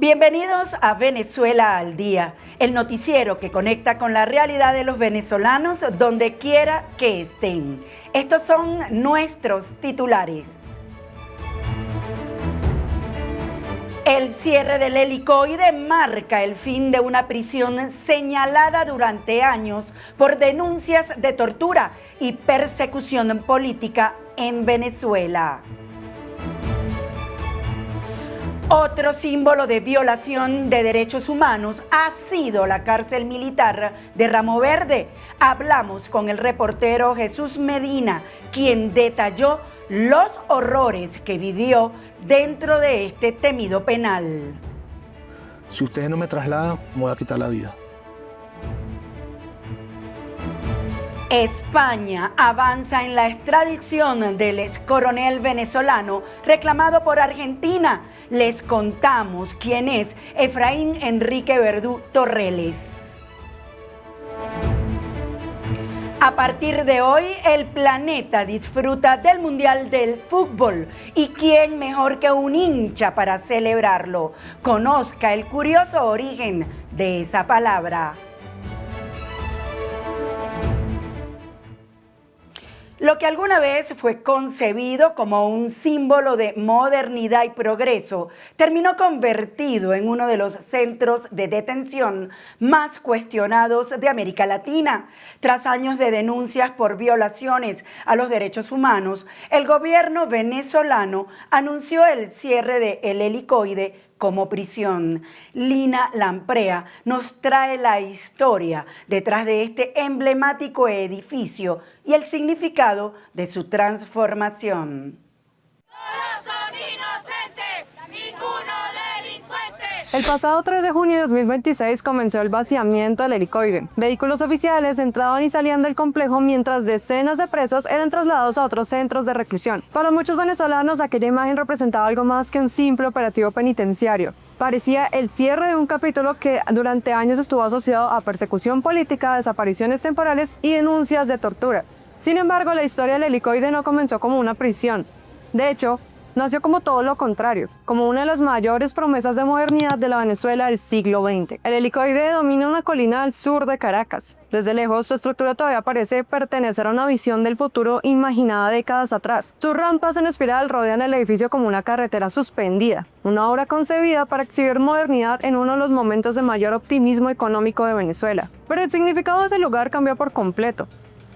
Bienvenidos a Venezuela al Día, el noticiero que conecta con la realidad de los venezolanos donde quiera que estén. Estos son nuestros titulares. El cierre del helicoide marca el fin de una prisión señalada durante años por denuncias de tortura y persecución política en Venezuela. Otro símbolo de violación de derechos humanos ha sido la cárcel militar de Ramo Verde. Hablamos con el reportero Jesús Medina, quien detalló los horrores que vivió dentro de este temido penal. Si ustedes no me trasladan, me voy a quitar la vida. España avanza en la extradición del ex coronel venezolano reclamado por Argentina. Les contamos quién es Efraín Enrique Verdú Torreles. A partir de hoy, el planeta disfruta del Mundial del Fútbol. ¿Y quién mejor que un hincha para celebrarlo? Conozca el curioso origen de esa palabra. Lo que alguna vez fue concebido como un símbolo de modernidad y progreso, terminó convertido en uno de los centros de detención más cuestionados de América Latina. Tras años de denuncias por violaciones a los derechos humanos, el gobierno venezolano anunció el cierre del helicoide como prisión. Lina Lamprea nos trae la historia detrás de este emblemático edificio y el significado de su transformación. Todos son inocentes, ninguno delincuente. El pasado 3 de junio de 2026 comenzó el vaciamiento del helicoide. Vehículos oficiales entraban y salían del complejo mientras decenas de presos eran trasladados a otros centros de reclusión. Para muchos venezolanos, aquella imagen representaba algo más que un simple operativo penitenciario. Parecía el cierre de un capítulo que durante años estuvo asociado a persecución política, desapariciones temporales y denuncias de tortura. Sin embargo, la historia del helicoide no comenzó como una prisión. De hecho, nació como todo lo contrario, como una de las mayores promesas de modernidad de la Venezuela del siglo XX. El helicoide domina una colina al sur de Caracas. Desde lejos, su estructura todavía parece pertenecer a una visión del futuro imaginada décadas atrás. Sus rampas en espiral rodean el edificio como una carretera suspendida, una obra concebida para exhibir modernidad en uno de los momentos de mayor optimismo económico de Venezuela. Pero el significado de ese lugar cambió por completo.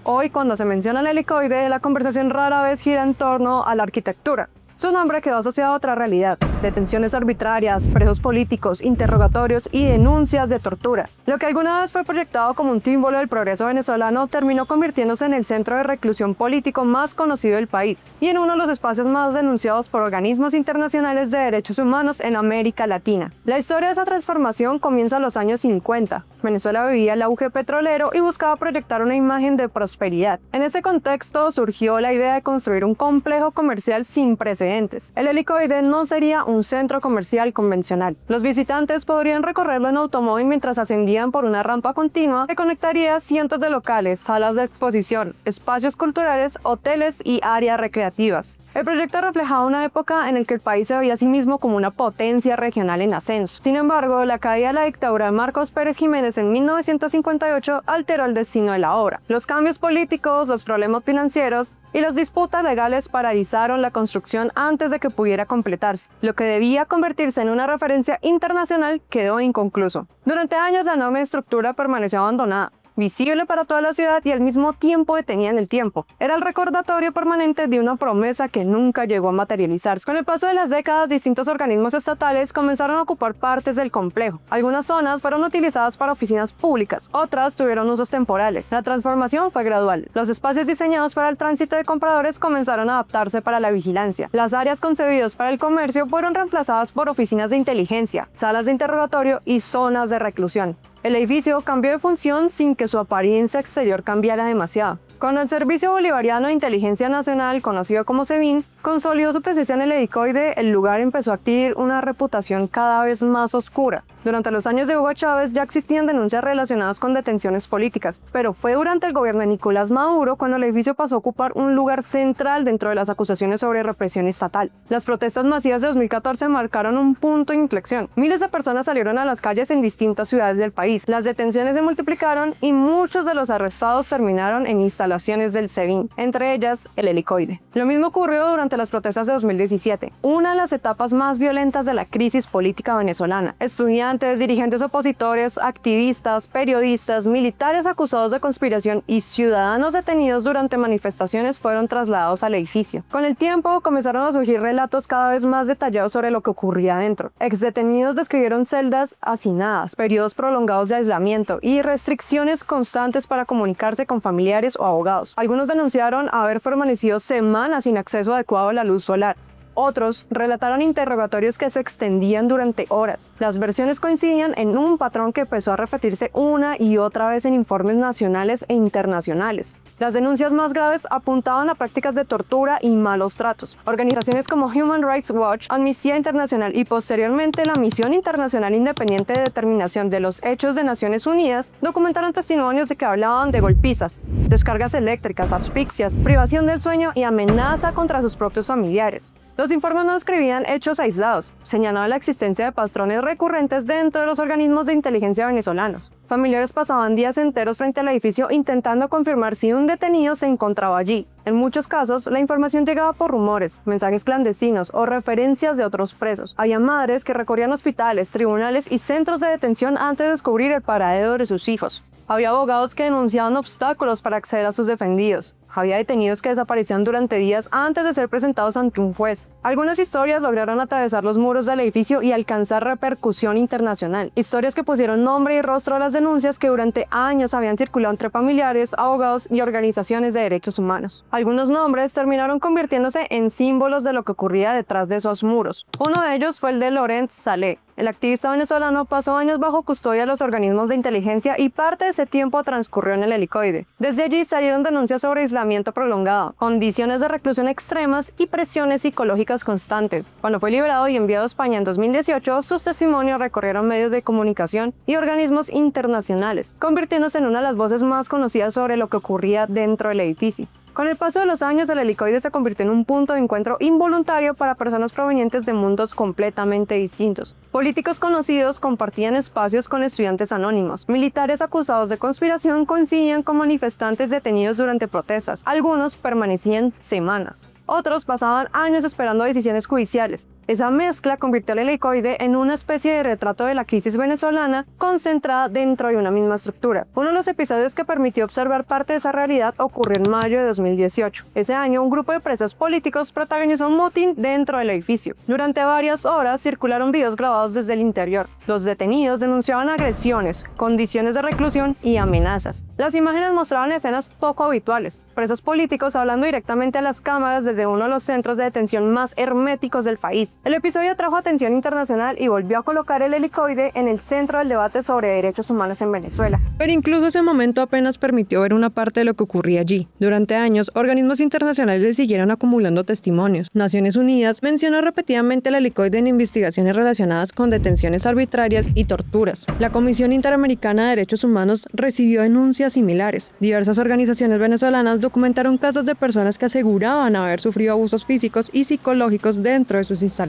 Hoy, cuando se menciona el helicoide, la conversación rara vez gira en torno a la arquitectura. Su nombre quedó asociado a otra realidad: detenciones arbitrarias, presos políticos, interrogatorios y denuncias de tortura. Lo que alguna vez fue proyectado como un símbolo del progreso venezolano terminó convirtiéndose en el centro de reclusión político más conocido del país y en uno de los espacios más denunciados por organismos internacionales de derechos humanos en América Latina. La historia de esa transformación comienza en los años 50. Venezuela vivía el auge petrolero y buscaba proyectar una imagen de prosperidad. En ese contexto surgió la idea de construir un complejo comercial sin precedentes. El helicoide no sería un centro comercial convencional. Los visitantes podrían recorrerlo en automóvil mientras ascendían por una rampa continua que conectaría cientos de locales, salas de exposición, espacios culturales, hoteles y áreas recreativas. El proyecto reflejaba una época en la que el país se veía a sí mismo como una potencia regional en ascenso. Sin embargo, la caída de la dictadura de Marcos Pérez Jiménez en 1958 alteró el destino de la obra. Los cambios políticos, los problemas financieros y las disputas legales paralizaron la construcción antes de que pudiera completarse. Lo que debía convertirse en una referencia internacional quedó inconcluso. Durante años la enorme estructura permaneció abandonada, visible para toda la ciudad y al mismo tiempo detenida en el tiempo. Era el recordatorio permanente de una promesa que nunca llegó a materializarse. Con el paso de las décadas, distintos organismos estatales comenzaron a ocupar partes del complejo. Algunas zonas fueron utilizadas para oficinas públicas, otras tuvieron usos temporales. La transformación fue gradual. Los espacios diseñados para el tránsito de compradores comenzaron a adaptarse para la vigilancia. Las áreas concebidas para el comercio fueron reemplazadas por oficinas de inteligencia, salas de interrogatorio y zonas de reclusión. El edificio cambió de función sin que su apariencia exterior cambiara demasiado. Cuando el Servicio Bolivariano de Inteligencia Nacional, conocido como SEBIN, consolidó su presencia en el helicoide, el lugar empezó a adquirir una reputación cada vez más oscura. Durante los años de Hugo Chávez ya existían denuncias relacionadas con detenciones políticas, pero fue durante el gobierno de Nicolás Maduro cuando el edificio pasó a ocupar un lugar central dentro de las acusaciones sobre represión estatal. Las protestas masivas de 2014 marcaron un punto de inflexión. Miles de personas salieron a las calles en distintas ciudades del país. Las detenciones se multiplicaron y muchos de los arrestados terminaron en instalaciones del SEBIN, entre ellas el helicoide. Lo mismo ocurrió durante las protestas de 2017, una de las etapas más violentas de la crisis política venezolana. Estudiantes, dirigentes opositores, activistas, periodistas, militares acusados de conspiración y ciudadanos detenidos durante manifestaciones fueron trasladados al edificio. Con el tiempo comenzaron a surgir relatos cada vez más detallados sobre lo que ocurría adentro. Exdetenidos describieron celdas hacinadas, periodos prolongados de aislamiento y restricciones constantes para comunicarse con familiares o abogados. Algunos denunciaron haber permanecido semanas sin acceso adecuado a la luz solar. Otros relataron interrogatorios que se extendían durante horas. Las versiones coincidían en un patrón que empezó a repetirse una y otra vez en informes nacionales e internacionales. Las denuncias más graves apuntaban a prácticas de tortura y malos tratos. Organizaciones como Human Rights Watch, Amnistía Internacional y posteriormente la Misión Internacional Independiente de Determinación de los Hechos de Naciones Unidas documentaron testimonios de que hablaban de golpizas, descargas eléctricas, asfixias, privación del sueño y amenaza contra sus propios familiares. Los informes no describían hechos aislados, señalaban la existencia de patrones recurrentes dentro de los organismos de inteligencia venezolanos. Familiares pasaban días enteros frente al edificio intentando confirmar si un detenido se encontraba allí. En muchos casos, la información llegaba por rumores, mensajes clandestinos o referencias de otros presos. Había madres que recorrían hospitales, tribunales y centros de detención antes de descubrir el paradero de sus hijos. Había abogados que denunciaban obstáculos para acceder a sus defendidos. Había detenidos que desaparecían durante días antes de ser presentados ante un juez. Algunas historias lograron atravesar los muros del edificio y alcanzar repercusión internacional. Historias que pusieron nombre y rostro a las denuncias que durante años habían circulado entre familiares, abogados y organizaciones de derechos humanos. Algunos nombres terminaron convirtiéndose en símbolos de lo que ocurría detrás de esos muros. Uno de ellos fue el de Laurent Saleh. El activista venezolano pasó años bajo custodia de los organismos de inteligencia y parte de ese tiempo transcurrió en el helicoide. Desde allí salieron denuncias sobre aislamiento prolongado, condiciones de reclusión extremas y presiones psicológicas constantes. Cuando fue liberado y enviado a España en 2018, sus testimonios recorrieron medios de comunicación y organismos internacionales, convirtiéndose en una de las voces más conocidas sobre lo que ocurría dentro del edificio. Con el paso de los años, el helicoide se convirtió en un punto de encuentro involuntario para personas provenientes de mundos completamente distintos. Políticos conocidos compartían espacios con estudiantes anónimos. Militares acusados de conspiración coincidían con manifestantes detenidos durante protestas. Algunos permanecían semanas. Otros pasaban años esperando decisiones judiciales. Esa mezcla convirtió al helicoide en una especie de retrato de la crisis venezolana concentrada dentro de una misma estructura. Uno de los episodios que permitió observar parte de esa realidad ocurrió en mayo de 2018. Ese año, un grupo de presos políticos protagonizó un motín dentro del edificio. Durante varias horas circularon videos grabados desde el interior. Los detenidos denunciaban agresiones, condiciones de reclusión y amenazas. Las imágenes mostraban escenas poco habituales. Presos políticos hablando directamente a las cámaras desde uno de los centros de detención más herméticos del país. El episodio atrajo atención internacional y volvió a colocar el helicoide en el centro del debate sobre derechos humanos en Venezuela. Pero incluso ese momento apenas permitió ver una parte de lo que ocurría allí. Durante años, organismos internacionales siguieron acumulando testimonios. Naciones Unidas mencionó repetidamente el helicoide en investigaciones relacionadas con detenciones arbitrarias y torturas. La Comisión Interamericana de Derechos Humanos recibió denuncias similares. Diversas organizaciones venezolanas documentaron casos de personas que aseguraban haber sufrido abusos físicos y psicológicos dentro de sus instalaciones.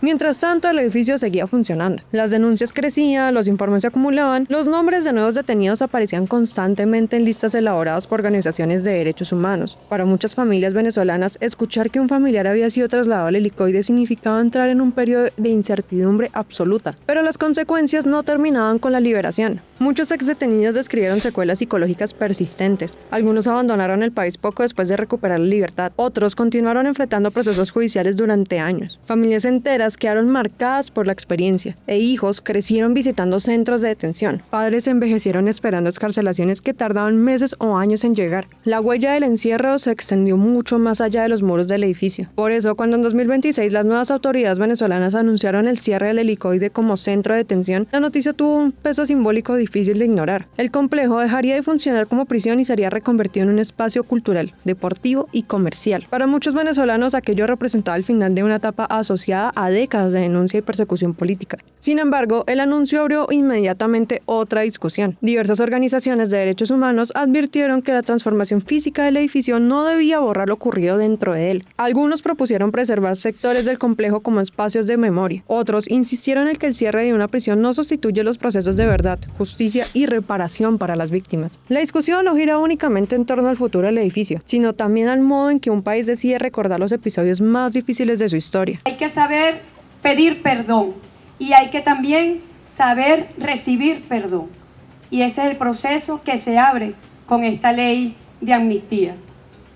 Mientras tanto, el edificio seguía funcionando. Las denuncias crecían, los informes se acumulaban, los nombres de nuevos detenidos aparecían constantemente en listas elaboradas por organizaciones de derechos humanos. Para muchas familias venezolanas, escuchar que un familiar había sido trasladado al helicoide significaba entrar en un periodo de incertidumbre absoluta. Pero las consecuencias no terminaban con la liberación. Muchos exdetenidos describieron secuelas psicológicas persistentes. Algunos abandonaron el país poco después de recuperar la libertad. Otros continuaron enfrentando procesos judiciales durante años. Familias enteras quedaron marcadas por la experiencia, e hijos crecieron visitando centros de detención. Padres envejecieron esperando excarcelaciones que tardaban meses o años en llegar. La huella del encierro se extendió mucho más allá de los muros del edificio. Por eso, cuando en 2026 las nuevas autoridades venezolanas anunciaron el cierre del helicoide como centro de detención, la noticia tuvo un peso simbólico diferente. difícil de ignorar. El complejo dejaría de funcionar como prisión y sería reconvertido en un espacio cultural, deportivo y comercial. Para muchos venezolanos, aquello representaba el final de una etapa asociada a décadas de denuncia y persecución política. Sin embargo, el anuncio abrió inmediatamente otra discusión. Diversas organizaciones de derechos humanos advirtieron que la transformación física del edificio no debía borrar lo ocurrido dentro de él. Algunos propusieron preservar sectores del complejo como espacios de memoria. Otros insistieron en que el cierre de una prisión no sustituye los procesos de verdad, justicia y reparación para las víctimas. La discusión no gira únicamente en torno al futuro del edificio, sino también al modo en que un país decide recordar los episodios más difíciles de su historia. Hay que saber pedir perdón y hay que también saber recibir perdón. Y ese es el proceso que se abre con esta ley de amnistía.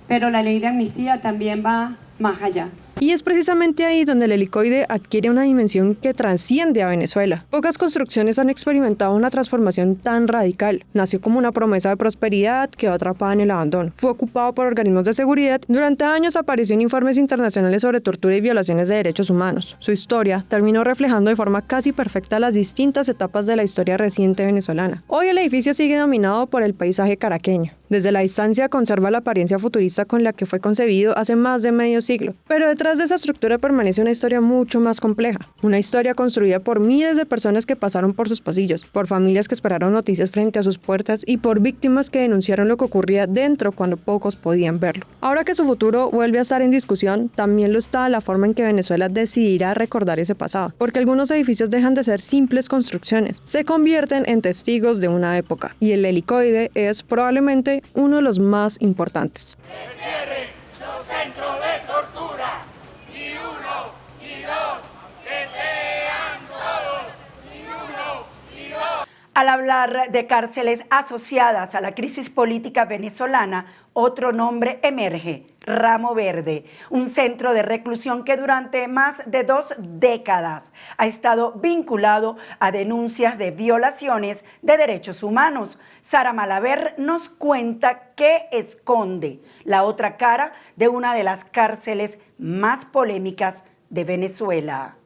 Pero la ley de amnistía también va más allá. Y es precisamente ahí donde el helicoide adquiere una dimensión que trasciende a Venezuela. Pocas construcciones han experimentado una transformación tan radical. Nació como una promesa de prosperidad, quedó atrapada en el abandono. Fue ocupado por organismos de seguridad. Durante años apareció en informes internacionales sobre tortura y violaciones de derechos humanos. Su historia terminó reflejando de forma casi perfecta las distintas etapas de la historia reciente venezolana. Hoy el edificio sigue dominado por el paisaje caraqueño. Desde la distancia conserva la apariencia futurista con la que fue concebido hace más de medio siglo. Pero detrás de esa estructura permanece una historia mucho más compleja. Una historia construida por miles de personas que pasaron por sus pasillos, por familias que esperaron noticias frente a sus puertas y por víctimas que denunciaron lo que ocurría dentro cuando pocos podían verlo. Ahora que su futuro vuelve a estar en discusión, también lo está la forma en que Venezuela decidirá recordar ese pasado. Porque algunos edificios dejan de ser simples construcciones, se convierten en testigos de una época. Y el helicoide es probablemente uno de los más importantes. Que cierren los centros de tortura, y uno, y dos, que sean todos, y uno, y dos. Al hablar de cárceles asociadas a la crisis política venezolana, otro nombre emerge: Ramo Verde, un centro de reclusión que durante más de 2 décadas ha estado vinculado a denuncias de violaciones de derechos humanos. Sara Malaver nos cuenta qué esconde la otra cara de una de las cárceles más polémicas de Venezuela.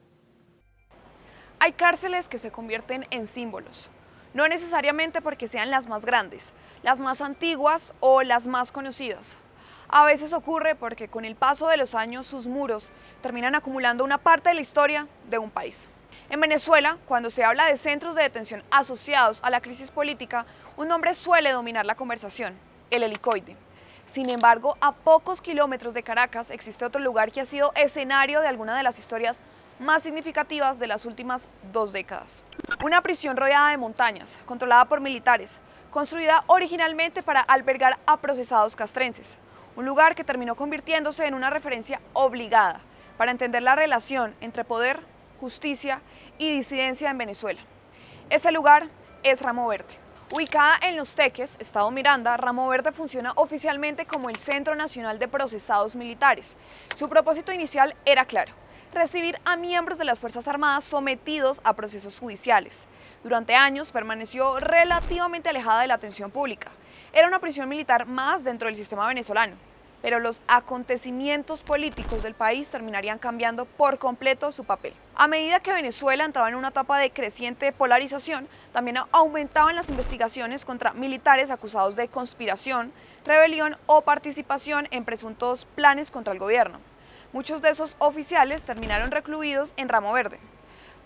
Hay cárceles que se convierten en símbolos, no necesariamente porque sean las más grandes, las más antiguas o las más conocidas. A veces ocurre porque con el paso de los años sus muros terminan acumulando una parte de la historia de un país. En Venezuela, cuando se habla de centros de detención asociados a la crisis política, un nombre suele dominar la conversación: el helicoide. Sin embargo, a pocos kilómetros de Caracas existe otro lugar que ha sido escenario de alguna de las historias más significativas de las últimas 2 décadas. Una prisión rodeada de montañas, controlada por militares, construida originalmente para albergar a procesados castrenses. Un lugar que terminó convirtiéndose en una referencia obligada para entender la relación entre poder, justicia y disidencia en Venezuela. Ese lugar es Ramo Verde. Ubicada en Los Teques, Estado Miranda, Ramo Verde funciona oficialmente como el Centro Nacional de Procesados Militares. Su propósito inicial era claro: recibir a miembros de las Fuerzas Armadas sometidos a procesos judiciales. Durante años permaneció relativamente alejada de la atención pública. Era una prisión militar más dentro del sistema venezolano, pero los acontecimientos políticos del país terminarían cambiando por completo su papel. A medida que Venezuela entraba en una etapa de creciente polarización, también aumentaban las investigaciones contra militares acusados de conspiración, rebelión o participación en presuntos planes contra el gobierno. Muchos de esos oficiales terminaron recluidos en Ramo Verde.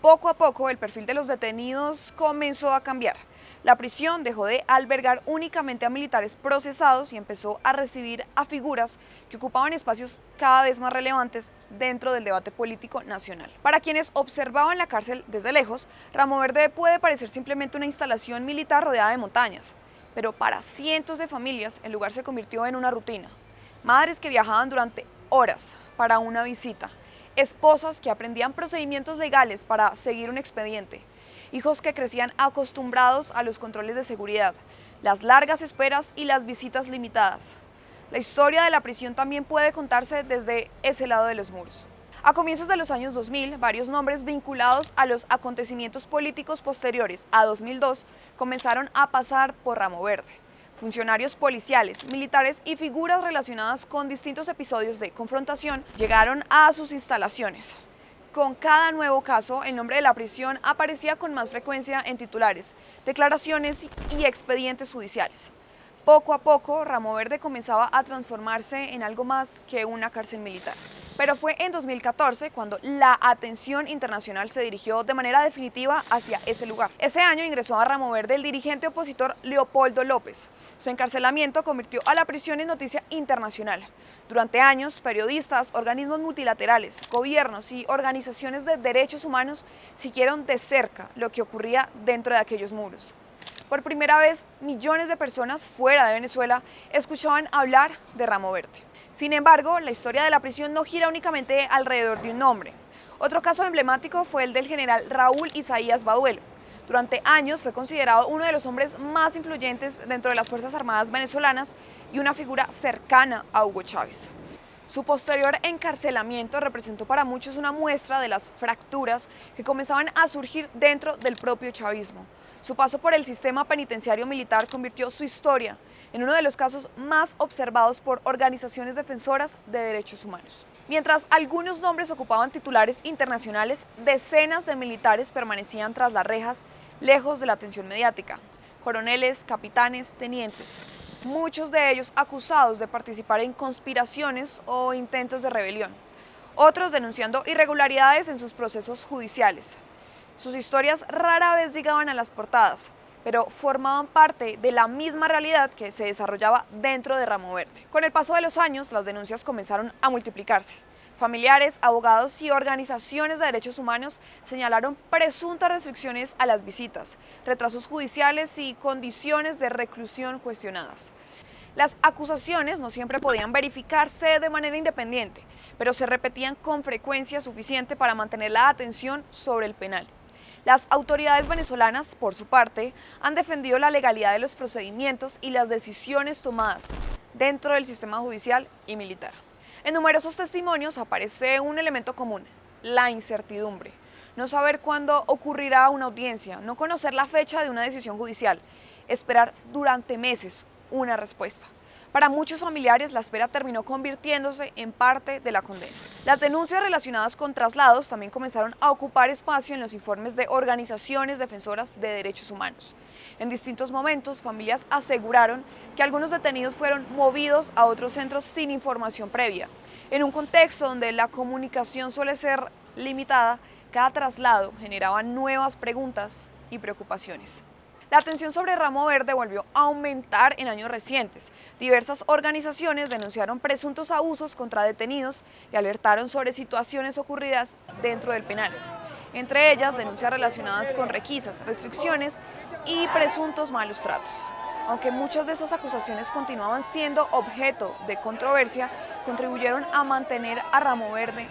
Poco a poco el perfil de los detenidos comenzó a cambiar. La prisión dejó de albergar únicamente a militares procesados y empezó a recibir a figuras que ocupaban espacios cada vez más relevantes dentro del debate político nacional. Para quienes observaban la cárcel desde lejos, Ramo Verde puede parecer simplemente una instalación militar rodeada de montañas, pero para cientos de familias el lugar se convirtió en una rutina. Madres que viajaban durante horas para una visita, esposas que aprendían procedimientos legales para seguir un expediente, hijos que crecían acostumbrados a los controles de seguridad, las largas esperas y las visitas limitadas. La historia de la prisión también puede contarse desde ese lado de los muros. A comienzos de los años 2000, varios nombres vinculados a los acontecimientos políticos posteriores a 2002 comenzaron a pasar por Ramo Verde. Funcionarios policiales, militares y figuras relacionadas con distintos episodios de confrontación llegaron a sus instalaciones. Con cada nuevo caso, el nombre de la prisión aparecía con más frecuencia en titulares, declaraciones y expedientes judiciales. Poco a poco, Ramo Verde comenzaba a transformarse en algo más que una cárcel militar. Pero fue en 2014 cuando la atención internacional se dirigió de manera definitiva hacia ese lugar. Ese año ingresó a Ramo Verde el dirigente opositor Leopoldo López. Su encarcelamiento convirtió a la prisión en noticia internacional. Durante años, periodistas, organismos multilaterales, gobiernos y organizaciones de derechos humanos siguieron de cerca lo que ocurría dentro de aquellos muros. Por primera vez, millones de personas fuera de Venezuela escuchaban hablar de Ramo Verde. Sin embargo, la historia de la prisión no gira únicamente alrededor de un nombre. Otro caso emblemático fue el del general Raúl Isaías Baduelo. Durante años fue considerado uno de los hombres más influyentes dentro de las Fuerzas Armadas venezolanas y una figura cercana a Hugo Chávez. Su posterior encarcelamiento representó para muchos una muestra de las fracturas que comenzaban a surgir dentro del propio chavismo. Su paso por el sistema penitenciario militar convirtió su historia en uno de los casos más observados por organizaciones defensoras de derechos humanos. Mientras algunos nombres ocupaban titulares internacionales, decenas de militares permanecían tras las rejas, lejos de la atención mediática. Coroneles, capitanes, tenientes, muchos de ellos acusados de participar en conspiraciones o intentos de rebelión, otros denunciando irregularidades en sus procesos judiciales. Sus historias rara vez llegaban a las portadas, pero formaban parte de la misma realidad que se desarrollaba dentro de Ramo Verde. Con el paso de los años, las denuncias comenzaron a multiplicarse. Familiares, abogados y organizaciones de derechos humanos señalaron presuntas restricciones a las visitas, retrasos judiciales y condiciones de reclusión cuestionadas. Las acusaciones no siempre podían verificarse de manera independiente, pero se repetían con frecuencia suficiente para mantener la atención sobre el penal. Las autoridades venezolanas, por su parte, han defendido la legalidad de los procedimientos y las decisiones tomadas dentro del sistema judicial y militar. En numerosos testimonios aparece un elemento común: la incertidumbre. No saber cuándo ocurrirá una audiencia, no conocer la fecha de una decisión judicial, esperar durante meses una respuesta. Para muchos familiares, la espera terminó convirtiéndose en parte de la condena. Las denuncias relacionadas con traslados también comenzaron a ocupar espacio en los informes de organizaciones defensoras de derechos humanos. En distintos momentos, familias aseguraron que algunos detenidos fueron movidos a otros centros sin información previa. En un contexto donde la comunicación suele ser limitada, cada traslado generaba nuevas preguntas y preocupaciones. La atención sobre Ramo Verde volvió a aumentar en años recientes. Diversas organizaciones denunciaron presuntos abusos contra detenidos y alertaron sobre situaciones ocurridas dentro del penal. Entre ellas, denuncias relacionadas con requisas, restricciones y presuntos malos tratos. Aunque muchas de esas acusaciones continuaban siendo objeto de controversia, contribuyeron a mantener a Ramo Verde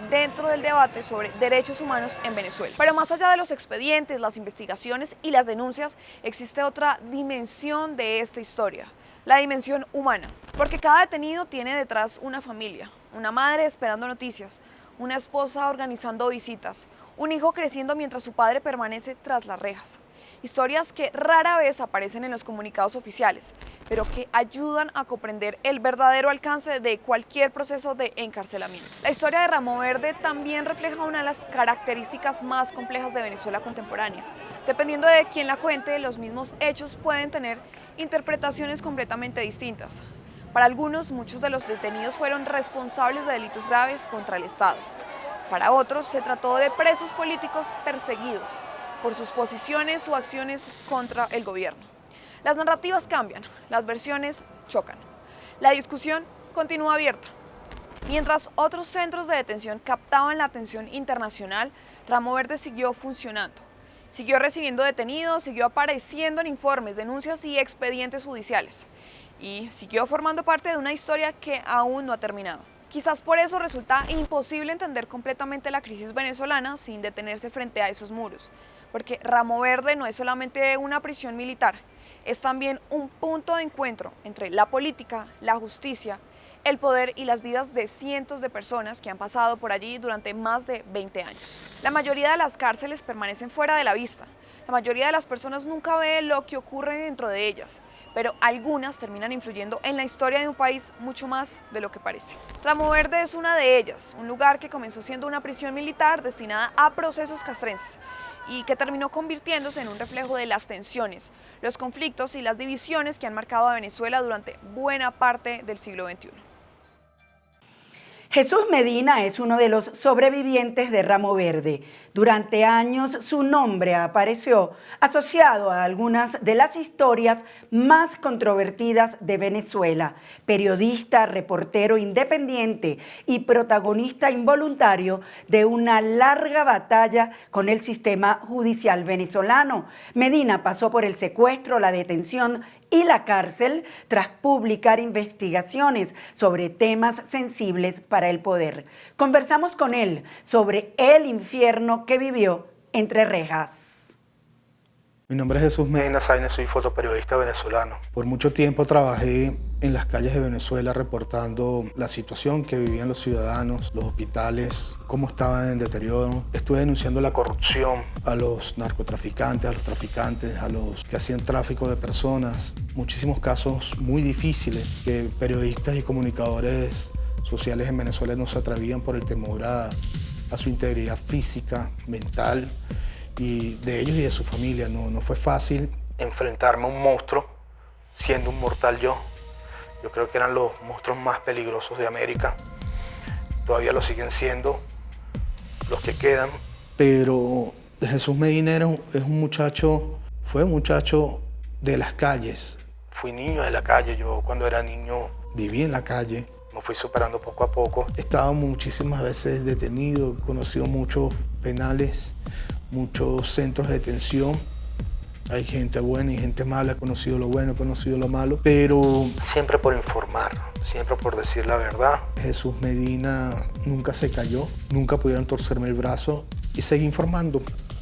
dentro del debate sobre derechos humanos en Venezuela. Pero más allá de los expedientes, las investigaciones y las denuncias, existe otra dimensión de esta historia: la dimensión humana. Porque cada detenido tiene detrás una familia, una madre esperando noticias, una esposa organizando visitas, un hijo creciendo mientras su padre permanece tras las rejas. Historias que rara vez aparecen en los comunicados oficiales, pero que ayudan a comprender el verdadero alcance de cualquier proceso de encarcelamiento. La historia de Ramo Verde también refleja una de las características más complejas de Venezuela contemporánea. Dependiendo de quién la cuente, los mismos hechos pueden tener interpretaciones completamente distintas. Para algunos, muchos de los detenidos fueron responsables de delitos graves contra el Estado. Para otros, se trató de presos políticos perseguidos por sus posiciones o acciones contra el gobierno. Las narrativas cambian, las versiones chocan. La discusión continúa abierta. Mientras otros centros de detención captaban la atención internacional, Ramo Verde siguió funcionando. Siguió recibiendo detenidos, siguió apareciendo en informes, denuncias y expedientes judiciales. Y siguió formando parte de una historia que aún no ha terminado. Quizás por eso resulta imposible entender completamente la crisis venezolana sin detenerse frente a esos muros. Porque Ramo Verde no es solamente una prisión militar, es también un punto de encuentro entre la política, la justicia, el poder y las vidas de cientos de personas que han pasado por allí durante más de 20 años. La mayoría de las cárceles permanecen fuera de la vista. La mayoría de las personas nunca ve lo que ocurre dentro de ellas, pero algunas terminan influyendo en la historia de un país mucho más de lo que parece. Ramo Verde es una de ellas, un lugar que comenzó siendo una prisión militar destinada a procesos castrenses y que terminó convirtiéndose en un reflejo de las tensiones, los conflictos y las divisiones que han marcado a Venezuela durante buena parte del siglo XXI. Jesús Medina es uno de los sobrevivientes de Ramo Verde. Durante años su nombre apareció asociado a algunas de las historias más controvertidas de Venezuela. Periodista, reportero independiente y protagonista involuntario de una larga batalla con el sistema judicial venezolano. Medina pasó por el secuestro, la detención y la cárcel tras publicar investigaciones sobre temas sensibles para el poder. Conversamos con él sobre el infierno que vivió entre rejas. Mi nombre es Jesús Medina Sáenz, soy fotoperiodista venezolano. Por mucho tiempo trabajé en las calles de Venezuela reportando la situación que vivían los ciudadanos, los hospitales, cómo estaban en deterioro. Estuve denunciando la corrupción a los narcotraficantes, a los traficantes, a los que hacían tráfico de personas. Muchísimos casos muy difíciles que periodistas y comunicadores sociales en Venezuela no se atrevían por el temor a su integridad física, mental, y de ellos y de su familia. No fue fácil enfrentarme a un monstruo siendo un mortal yo. Yo creo que eran los monstruos más peligrosos de América. Todavía lo siguen siendo los que quedan. Pero Jesús Medina fue un muchacho de las calles. Fui niño de la calle. Yo cuando era niño viví en la calle. Me fui superando poco a poco. He estado muchísimas veces detenido, he conocido muchos penales, muchos centros de detención. Hay gente buena y gente mala, he conocido lo bueno, he conocido lo malo, pero siempre por informar, siempre por decir la verdad. Jesús Medina nunca se cayó, nunca pudieron torcerme el brazo y seguí informando.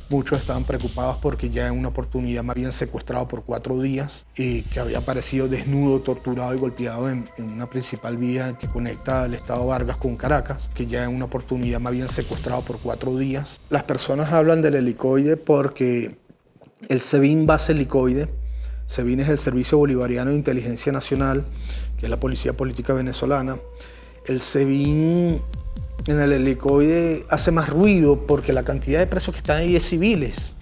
Muchos estaban preocupados porque ya en una oportunidad me habían secuestrado por 4 días y que había aparecido desnudo, torturado y golpeado en una principal vía que conecta al estado Vargas con Caracas, que ya en una oportunidad me habían secuestrado por 4 días. Las personas hablan del helicoide porque el SEBIN base helicoide. SEBIN es el Servicio Bolivariano de Inteligencia Nacional, que es la policía política venezolana. El SEBIN en el helicoide hace más ruido porque la cantidad de presos que están ahí es civiles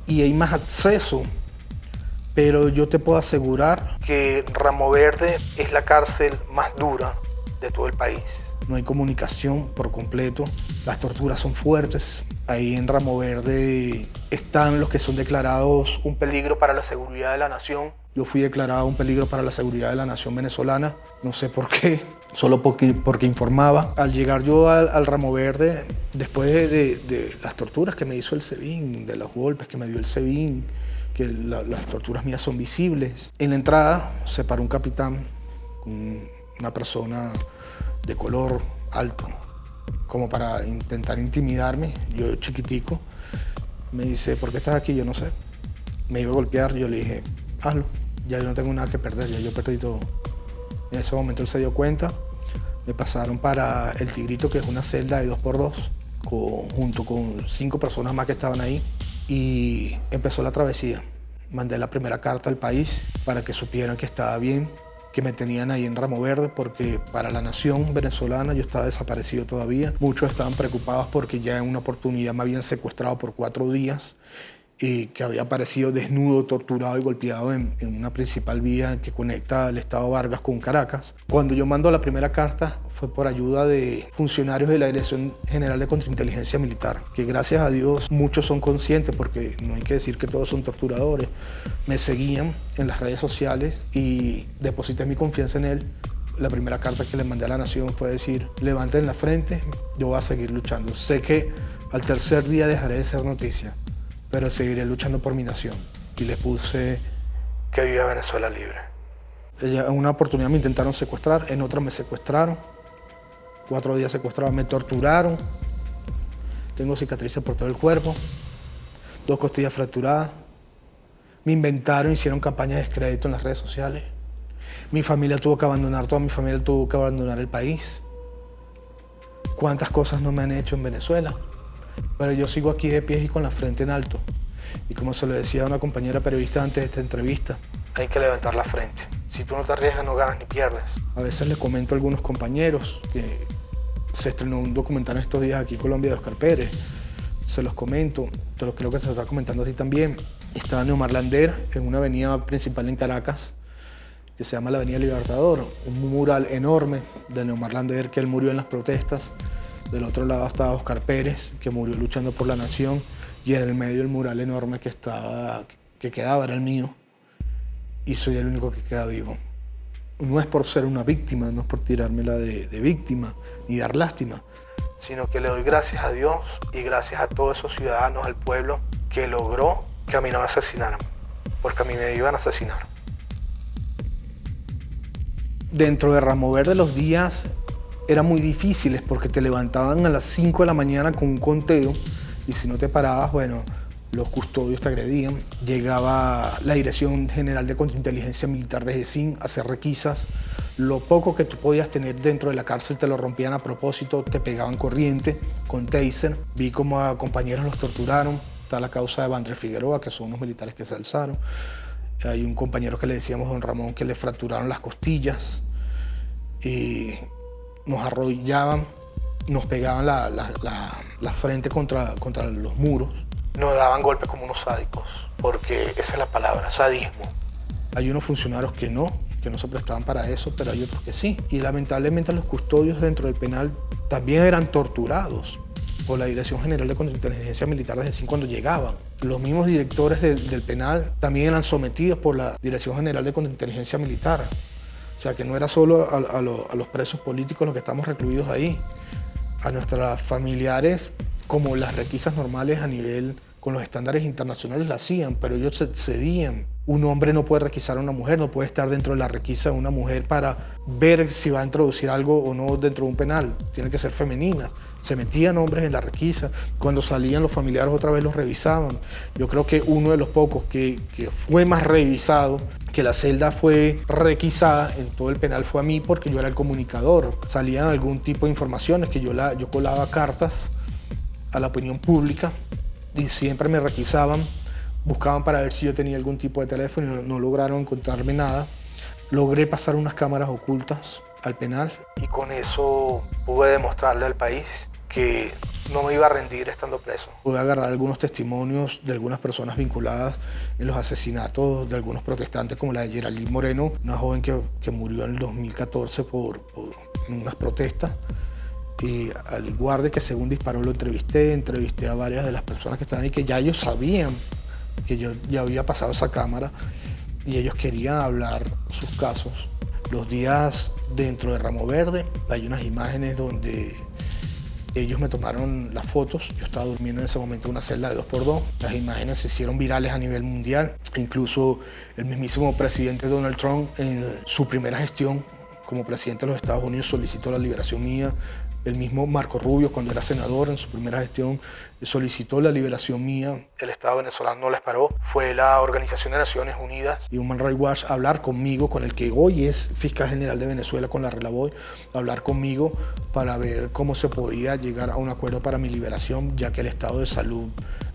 y hay más acceso. Pero yo te puedo asegurar que Ramo Verde es la cárcel más dura de todo el país. No hay comunicación por completo, las torturas son fuertes. Ahí en Ramo Verde están los que son declarados un peligro para la seguridad de la nación. Yo fui declarado un peligro para la seguridad de la nación venezolana, no sé por qué, solo porque informaba. Al llegar yo al Ramo Verde, después de las torturas que me hizo el SEBIN, de los golpes que me dio el SEBIN, que las torturas mías son visibles, en la entrada se paró un capitán, una persona de color alto, como para intentar intimidarme, yo chiquitico. Me dice, ¿por qué estás aquí? Yo no sé. Me iba a golpear, yo le dije, hazlo, ya yo no tengo nada que perder, ya yo perdí todo. En ese momento él se dio cuenta, me pasaron para el Tigrito, que es una celda de 2x2, junto con 5 personas más que estaban ahí, y empezó la travesía. Mandé la primera carta al país para que supieran que estaba bien, que me tenían ahí en Ramo Verde, porque para la nación venezolana yo estaba desaparecido todavía. Muchos estaban preocupados porque ya en una oportunidad me habían secuestrado por 4 días y que había aparecido desnudo, torturado y golpeado en una principal vía que conecta al estado Vargas con Caracas. Cuando yo mando la primera carta fue por ayuda de funcionarios de la Dirección General de Contrainteligencia Militar, que gracias a Dios muchos son conscientes, porque no hay que decir que todos son torturadores. Me seguían en las redes sociales y deposité mi confianza en él. La primera carta que le mandé a la nación fue decir, levanten la frente, yo voy a seguir luchando. Sé que al tercer día dejaré de ser noticia, pero seguiré luchando por mi nación. Y le puse que viva Venezuela libre. En una oportunidad me intentaron secuestrar, en otra me secuestraron. 4 días secuestrados, me torturaron. Tengo cicatrices por todo el cuerpo, 2 costillas fracturadas. Me inventaron, hicieron campaña de descrédito en las redes sociales. Mi familia tuvo que abandonar, toda mi familia tuvo que abandonar el país. ¿Cuántas cosas no me han hecho en Venezuela? Pero yo sigo aquí de pies y con la frente en alto. Y como se lo decía a una compañera periodista antes de esta entrevista, hay que levantar la frente. Si tú no te arriesgas, no ganas ni pierdes. A veces le comento a algunos compañeros que se estrenó un documental en estos días aquí en Colombia de Oscar Pérez. Se los comento, te lo creo que te lo está comentando a ti también. Estaba Neomar Lander en una avenida principal en Caracas que se llama la Avenida Libertador, un mural enorme de Neomar Lander, que él murió en las protestas. Del otro lado estaba Oscar Pérez, que murió luchando por la nación, y en el medio el mural enorme que quedaba era el mío, y soy el único que queda vivo. No es por ser una víctima, no es por tirármela de víctima, ni dar lástima, sino que le doy gracias a Dios y gracias a todos esos ciudadanos, al pueblo, que logró que a mí no me asesinaran, porque a mí me iban a asesinar. Dentro de Ramo Verde los días eran muy difíciles porque te levantaban a las 5 de la mañana con un conteo y si no te parabas, bueno, los custodios te agredían. Llegaba la Dirección General de Contrainteligencia Militar de GESIN a hacer requisas. Lo poco que tú podías tener dentro de la cárcel te lo rompían a propósito, te pegaban corriente con taser. Vi cómo a compañeros los torturaron. Está la causa de Vandrés Figueroa, que son unos militares que se alzaron. Hay un compañero que le decíamos don Ramón que le fracturaron las costillas y nos arrodillaban, nos pegaban la frente contra los muros, nos daban golpes como unos sádicos, porque esa es la palabra, sadismo. Hay unos funcionarios que no se prestaban para eso, pero hay otros que sí. Y lamentablemente los custodios dentro del penal también eran torturados por la Dirección General de Contrainteligencia Militar de GESIN cuando llegaban. Los mismos directores del penal también eran sometidos por la Dirección General de Contrainteligencia Militar. O sea que no era solo a los presos políticos los que estamos recluidos ahí. A nuestros familiares, como las requisas normales a nivel con los estándares internacionales la hacían, pero ellos se cedían. Un hombre no puede requisar a una mujer, no puede estar dentro de la requisa de una mujer para ver si va a introducir algo o no dentro de un penal. Tiene que ser femenina. Se metían hombres en la requisa. Cuando salían los familiares otra vez los revisaban. Yo creo que uno de los pocos que fue más revisado, que la celda fue requisada en todo el penal fue a mí porque yo era el comunicador. Salían algún tipo de informaciones que yo colaba cartas a la opinión pública y siempre me requisaban. Buscaban para ver si yo tenía algún tipo de teléfono y no lograron encontrarme nada. Logré pasar unas cámaras ocultas al penal y con eso pude demostrarle al país que no me iba a rendir estando preso. Pude agarrar algunos testimonios de algunas personas vinculadas en los asesinatos de algunos protestantes, como la de Geraldine Moreno, una joven que murió en el 2014 por unas protestas. Y al guardia que según disparó lo entrevisté a varias de las personas que estaban ahí, que ya ellos sabían que yo ya había pasado esa cámara y ellos querían hablar sus casos. Los días dentro de Ramo Verde hay unas imágenes donde ellos me tomaron las fotos. Yo estaba durmiendo en ese momento en una celda de 2x2. Las imágenes se hicieron virales a nivel mundial. Incluso el mismísimo presidente Donald Trump en su primera gestión como presidente de los Estados Unidos solicitó la liberación mía. El mismo Marco Rubio, cuando era senador, en su primera gestión, solicitó la liberación mía. El Estado venezolano no les paró. Fue la Organización de Naciones Unidas y Human Rights Watch a hablar conmigo, con el que hoy es fiscal general de Venezuela, con la Relavoy, a hablar conmigo para ver cómo se podía llegar a un acuerdo para mi liberación, ya que el estado de salud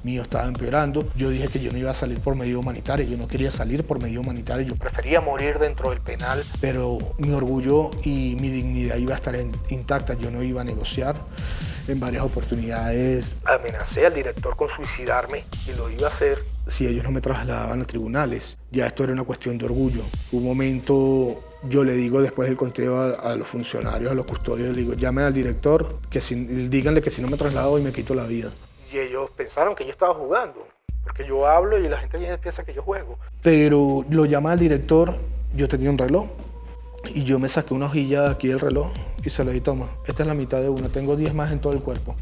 mío estaba empeorando. Yo dije que yo no iba a salir por medio humanitario, yo no quería salir por medio humanitario, yo prefería morir dentro del penal, pero mi orgullo y mi dignidad iba a estar intacta, yo no iba a negociar. En varias oportunidades amenacé al director con suicidarme y lo iba a hacer si ellos no me trasladaban a tribunales. Ya esto era una cuestión de orgullo. Un momento yo le digo después del conteo a los funcionarios, a los custodios, le digo, llamen al director, díganle que si no me traslado hoy me quito la vida. Y ellos pensaron que yo estaba jugando, porque yo hablo y la gente piensa que yo juego. Pero lo llama al director, yo tenía un reloj, y yo me saqué una hojilla de aquí del reloj y se le di, toma, esta es la mitad de una, tengo 10 más en todo el cuerpo.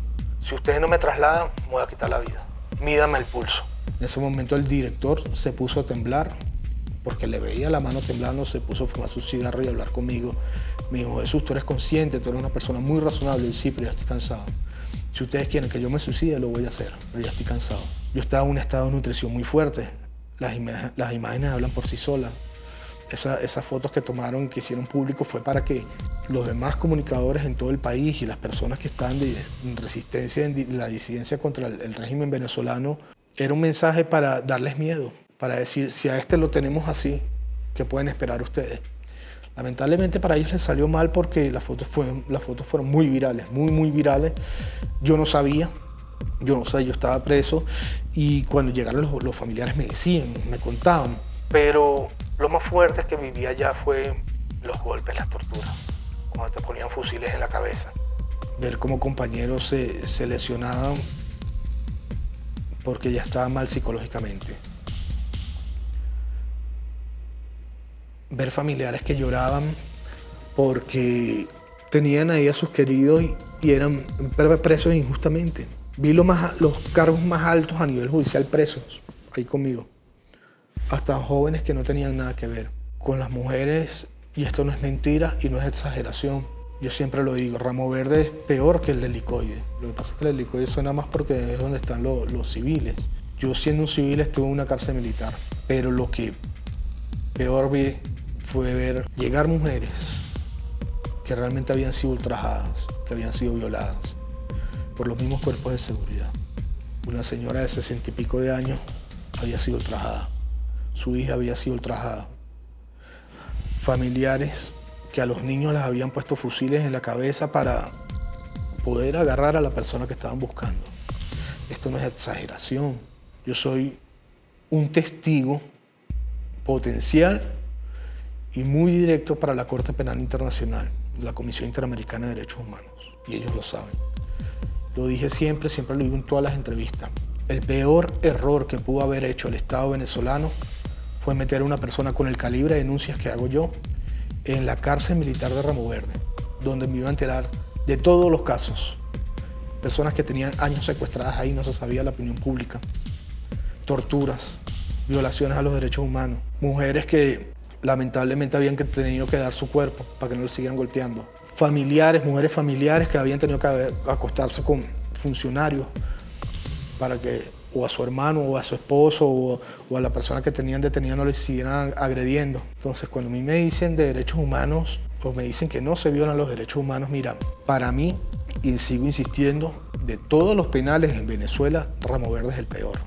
Si ustedes no me trasladan, me voy a quitar la vida. Mídame el pulso. En ese momento el director se puso a temblar, porque le veía la mano temblando, se puso a fumar su cigarro y a hablar conmigo. Me dijo, Jesús, tú eres consciente, tú eres una persona muy razonable. Y sí, pero ya estoy cansado. Si ustedes quieren que yo me suicide, lo voy a hacer, pero ya estoy cansado. Yo estaba en un estado de nutrición muy fuerte. Las imágenes hablan por sí solas. Esas fotos que tomaron, que hicieron público, fue para que los demás comunicadores en todo el país y las personas que están en resistencia, en la disidencia contra el régimen venezolano, era un mensaje para darles miedo, para decir, si a este lo tenemos así, ¿qué pueden esperar ustedes? Lamentablemente para ellos les salió mal porque las fotos fueron muy virales, muy virales. Yo no sabía, yo estaba preso y cuando llegaron los familiares me decían, me contaban, pero lo más fuerte que viví allá fue los golpes, las torturas, cuando te ponían fusiles en la cabeza. Ver cómo compañeros se lesionaban porque ya estaban mal psicológicamente. Ver familiares que lloraban porque tenían ahí a sus queridos y eran presos injustamente. Vi los cargos más altos a nivel judicial presos ahí conmigo. Hasta jóvenes que no tenían nada que ver con las mujeres, y esto no es mentira y no es exageración. Yo siempre lo digo, Ramo Verde es peor que el helicoide. Lo que pasa es que el helicoide suena más porque es donde están los civiles. Yo siendo un civil estuve en una cárcel militar, pero lo que peor vi fue ver llegar mujeres que realmente habían sido ultrajadas, que habían sido violadas por los mismos cuerpos de seguridad. Una señora de 60 y pico de años había sido ultrajada. Su hija había sido ultrajada. Familiares que a los niños les habían puesto fusiles en la cabeza para poder agarrar a la persona que estaban buscando. Esto no es exageración. Yo soy un testigo potencial y muy directo para la Corte Penal Internacional, la Comisión Interamericana de Derechos Humanos, y ellos lo saben. Lo dije siempre lo digo en todas las entrevistas. El peor error que pudo haber hecho el Estado venezolano fue meter a una persona con el calibre de denuncias que hago yo en la cárcel militar de Ramo Verde, donde me iba a enterar de todos los casos. Personas que tenían años secuestradas ahí, no se sabía la opinión pública. Torturas, violaciones a los derechos humanos. Mujeres que lamentablemente habían tenido que dar su cuerpo para que no les siguieran golpeando. Familiares, mujeres familiares que habían tenido que acostarse con funcionarios para que o a su hermano o a su esposo o a la persona que tenían detenida no les siguieran agrediendo. Entonces, cuando a mí me dicen de derechos humanos o me dicen que no se violan los derechos humanos, mira, para mí, y sigo insistiendo, de todos los penales en Venezuela, Ramo Verde es el peor.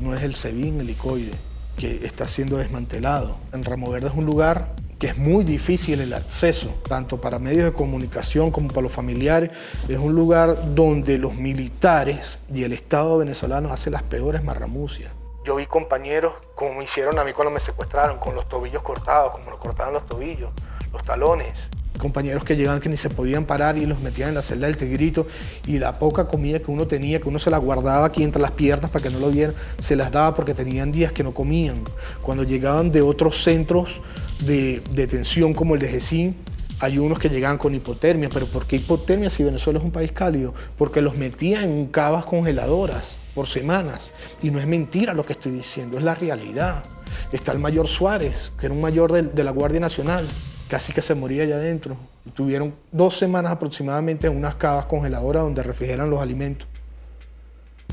No es el SEBIN, el helicoide, que está siendo desmantelado. En Ramo Verde es un lugar que es muy difícil el acceso, tanto para medios de comunicación como para los familiares. Es un lugar donde los militares y el Estado venezolano hacen las peores marramucias. Yo vi compañeros, como me hicieron a mí cuando me secuestraron, con los tobillos cortados, como nos cortaban los tobillos, los talones. Compañeros que llegaban que ni se podían parar y los metían en la celda del Tigrito, y la poca comida que uno tenía, que uno se la guardaba aquí entre las piernas para que no lo vieran, se las daba porque tenían días que no comían. Cuando llegaban de otros centros de detención como el de Gesín, hay unos que llegaban con hipotermia. ¿Pero por qué hipotermia si Venezuela es un país cálido? Porque los metían en cavas congeladoras por semanas. Y no es mentira lo que estoy diciendo, es la realidad. Está el mayor Suárez, que era un mayor de la Guardia Nacional, casi que se moría allá adentro. Tuvieron 2 semanas aproximadamente en unas cavas congeladoras donde refrigeran los alimentos.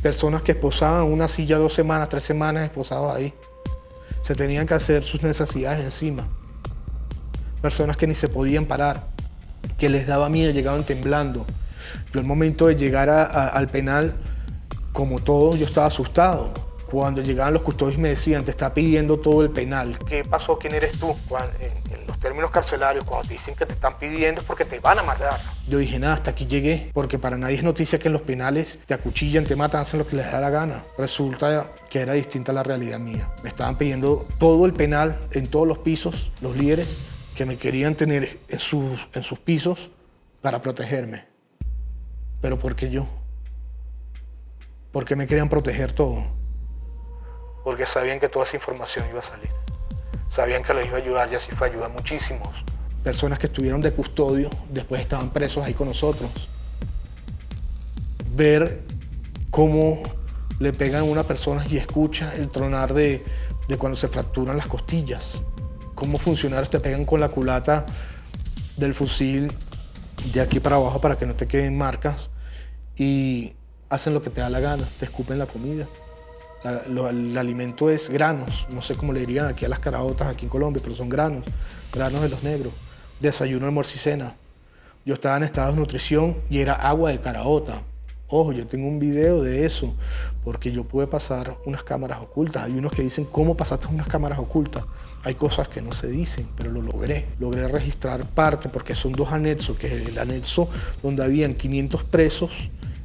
Personas que esposaban una silla 2 semanas, 3 semanas esposados ahí. Se tenían que hacer sus necesidades encima. Personas que ni se podían parar, que les daba miedo, llegaban temblando. Yo al momento de llegar al penal, como todos, yo estaba asustado. Cuando llegaban los custodios me decían, te está pidiendo todo el penal. ¿Qué pasó? ¿Quién eres tú? En los términos carcelarios, cuando te dicen que te están pidiendo es porque te van a matar. Yo dije, nada, hasta aquí llegué, porque para nadie es noticia que en los penales te acuchillan, te matan, hacen lo que les da la gana. Resulta que era distinta la realidad mía. Me estaban pidiendo todo el penal en todos los pisos, los líderes, que me querían tener en sus pisos para protegerme. ¿Pero por qué yo? ¿Por qué me querían proteger todo? Porque sabían que toda esa información iba a salir. Sabían que los iba a ayudar, y así fue, ayudar a muchísimos. Personas que estuvieron de custodio, después estaban presos ahí con nosotros. Ver cómo le pegan a una persona y escucha el tronar de cuando se fracturan las costillas. Cómo funcionarios te pegan con la culata del fusil de aquí para abajo para que no te queden marcas y hacen lo que te da la gana, te escupen la comida. El alimento es granos, no sé cómo le dirían aquí a las caraotas aquí en Colombia, pero son granos de los negros. Desayuno, almuerzo y cena. Yo estaba en estado de nutrición y era agua de caraota. Ojo, yo tengo un video de eso, porque yo pude pasar unas cámaras ocultas. Hay unos que dicen, ¿cómo pasaste unas cámaras ocultas? Hay cosas que no se dicen, pero lo logré. Logré registrar parte, porque son 2 anexos, que es el anexo donde habían 500 presos,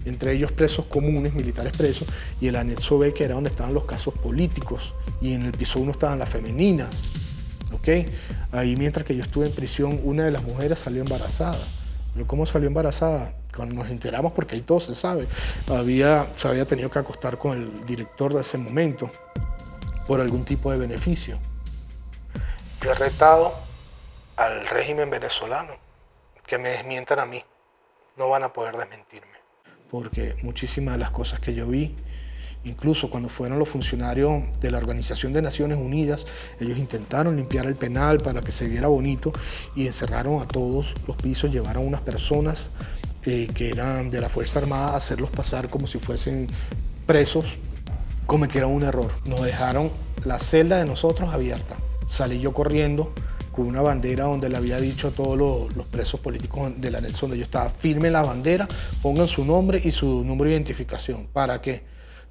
entre ellos presos comunes, militares presos, y el anexo B, que era donde estaban los casos políticos, y en el piso 1 estaban las femeninas. ¿Okay? Ahí, mientras que yo estuve en prisión, una de las mujeres salió embarazada. ¿Pero cómo salió embarazada? Cuando nos enteramos, porque ahí todo se sabe, se había tenido que acostar con el director de ese momento por algún tipo de beneficio. Yo he retado al régimen venezolano que me desmientan a mí. No van a poder desmentirme, porque muchísimas de las cosas que yo vi, incluso cuando fueron los funcionarios de la Organización de Naciones Unidas, ellos intentaron limpiar el penal para que se viera bonito y encerraron a todos los pisos, llevaron unas personas que eran de la Fuerza Armada a hacerlos pasar como si fuesen presos, cometieron un error. Nos dejaron la celda de nosotros abierta. Salí yo corriendo con una bandera donde le había dicho a todos los presos políticos del anexo donde yo estaba, firmen la bandera, pongan su nombre y su número de identificación. ¿Para qué?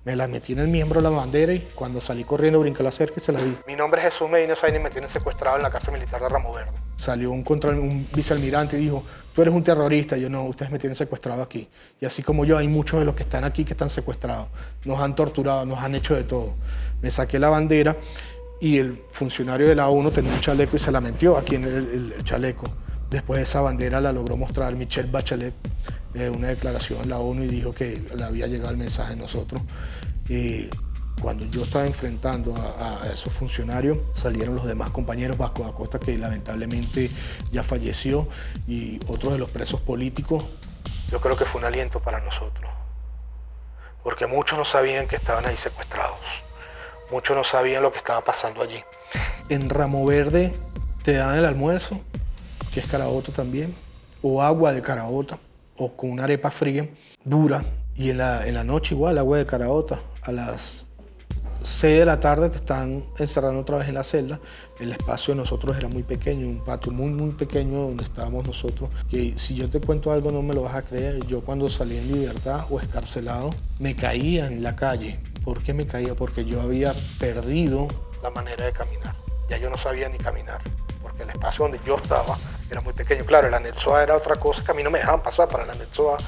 Me la metí en el miembro de la bandera y cuando salí corriendo brinqué la cerca y se la di. Mi nombre es Jesús Medina Sáenz y me tienen secuestrado en la cárcel militar de Ramo Verde. Salió un vicealmirante y dijo, tú eres un terrorista. Yo no, ustedes me tienen secuestrado aquí. Y así como yo, hay muchos de los que están aquí que están secuestrados. Nos han torturado, nos han hecho de todo. Me saqué la bandera y el funcionario de la ONU tenía un chaleco y se la metió aquí en el chaleco. Después esa bandera la logró mostrar Michelle Bachelet, una declaración en la ONU, y dijo que le había llegado el mensaje a nosotros. Cuando yo estaba enfrentando a esos funcionarios, salieron los demás compañeros, Vasco da Costa, que lamentablemente ya falleció, y otros de los presos políticos. Yo creo que fue un aliento para nosotros, porque muchos no sabían que estaban ahí secuestrados. Muchos no sabían lo que estaba pasando allí. En Ramo Verde te dan el almuerzo, que es caraota también, o agua de caraota, o con una arepa fría, dura. Y en la noche igual, agua de caraota. A las 6 de la tarde te están encerrando otra vez en la celda. El espacio de nosotros era muy pequeño, un patio muy, muy pequeño donde estábamos nosotros. Que si yo te cuento algo no me lo vas a creer. Yo cuando salí en libertad o escarcelado, me caía en la calle. ¿Por qué me caía? Porque yo había perdido la manera de caminar. Ya yo no sabía ni caminar, porque el espacio donde yo estaba era muy pequeño. Claro, el anexo A era otra cosa que a mí no me dejaban pasar para el anexo A,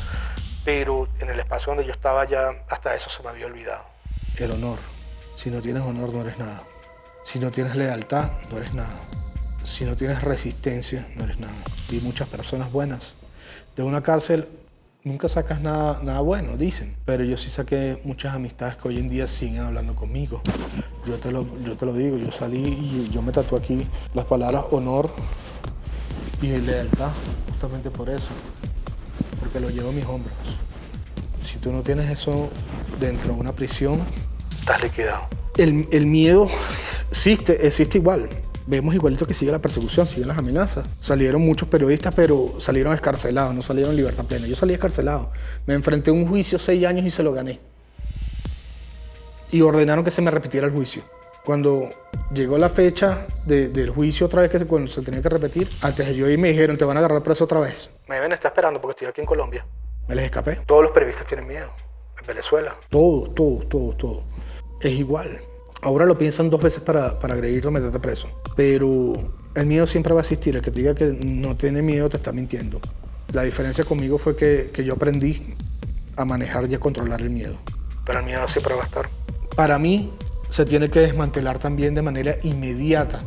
pero en el espacio donde yo estaba ya hasta eso se me había olvidado. El honor. Si no tienes honor no eres nada. Si no tienes lealtad no eres nada. Si no tienes resistencia no eres nada. Vi muchas personas buenas. De una cárcel nunca sacas nada bueno, dicen. Pero yo sí saqué muchas amistades que hoy en día siguen hablando conmigo. Yo te lo digo, yo salí y yo me tatué aquí las palabras honor y lealtad, justamente por eso, porque lo llevo en mis hombros. Si tú no tienes eso dentro de una prisión, estás liquidado. El miedo existe igual. Vemos igualito que sigue la persecución, siguen las amenazas. Salieron muchos periodistas, pero salieron escarcelados, no salieron en libertad plena. Yo salí escarcelado. Me enfrenté a un juicio 6 años y se lo gané. Y ordenaron que se me repitiera el juicio. Cuando llegó la fecha del juicio otra vez, cuando se tenía que repetir, antes de yo ir me dijeron, te van a agarrar preso otra vez. Me deben estar esperando porque estoy aquí en Colombia. Me les escapé. Todos los periodistas tienen miedo. En Venezuela. Todo. Es igual. Ahora lo piensan 2 veces para agredirte o meterte preso. Pero el miedo siempre va a existir. El que te diga que no tiene miedo te está mintiendo. La diferencia conmigo fue que yo aprendí a manejar y a controlar el miedo. Pero el miedo siempre va a estar. Para mí se tiene que desmantelar también de manera inmediata.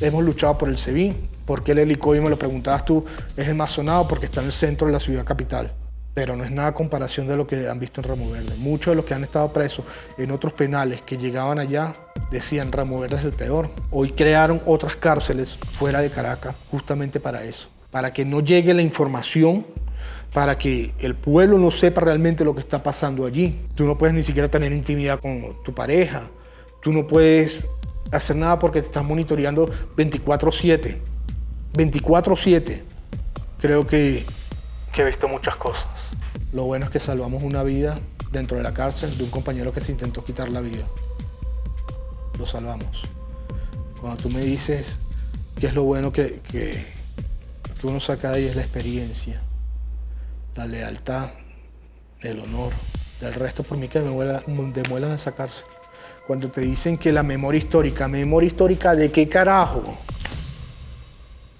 Hemos luchado por el SEBIN. ¿Por qué el Helicoide, me lo preguntabas tú, es el más sonado? Porque está en el centro de la ciudad capital. Pero no es nada comparación de lo que han visto en Ramo Verde. Muchos de los que han estado presos en otros penales que llegaban allá decían Ramo Verde es el peor. Hoy crearon otras cárceles fuera de Caracas justamente para eso. Para que no llegue la información, para que el pueblo no sepa realmente lo que está pasando allí. Tú no puedes ni siquiera tener intimidad con tu pareja. Tú no puedes hacer nada porque te estás monitoreando 24/7. 24/7. Creo que he visto muchas cosas. Lo bueno es que salvamos una vida dentro de la cárcel de un compañero que se intentó quitar la vida. Lo salvamos. Cuando tú me dices qué es lo bueno que uno saca de ahí, es la experiencia, la lealtad, el honor. Del resto, por mí que demuelan esa cárcel. Cuando te dicen que la memoria histórica ¿de qué carajo?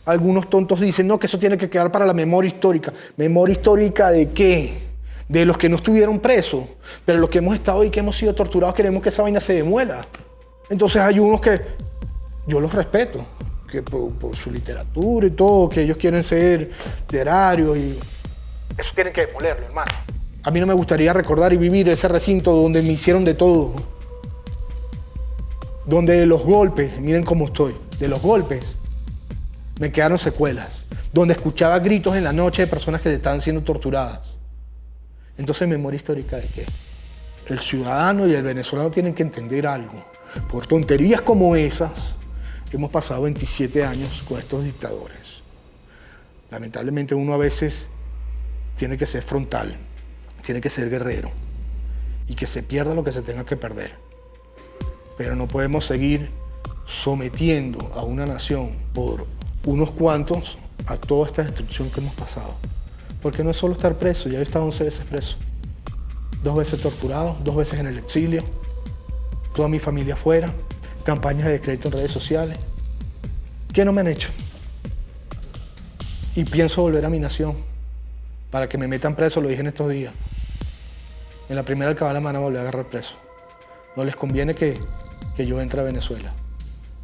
Algunos tontos dicen, no, que eso tiene que quedar para la memoria histórica. ¿Memoria histórica de qué? De los que no estuvieron presos, pero los que hemos estado y que hemos sido torturados queremos que esa vaina se demuela. Entonces hay unos que yo los respeto, que por su literatura y todo, que ellos quieren ser literarios y eso tienen que demolerlo, hermano. A mí no me gustaría recordar y vivir ese recinto donde me hicieron de todo. Donde de los golpes, miren cómo estoy, de los golpes me quedaron secuelas. Donde escuchaba gritos en la noche de personas que estaban siendo torturadas. Entonces, ¿memoria histórica de qué? El ciudadano y el venezolano tienen que entender algo. Por tonterías como esas, hemos pasado 27 años con estos dictadores. Lamentablemente uno a veces tiene que ser frontal, tiene que ser guerrero y que se pierda lo que se tenga que perder. Pero no podemos seguir sometiendo a una nación por unos cuantos a toda esta destrucción que hemos pasado. Porque no es solo estar preso, ya he estado 11 veces preso. 2 veces torturado, 2 veces en el exilio, toda mi familia afuera, campañas de crédito en redes sociales. ¿Qué no me han hecho? Y pienso volver a mi nación para que me metan preso, lo dije en estos días. En la primera alcabala me van a volver a agarrar preso. No les conviene que yo entre a Venezuela.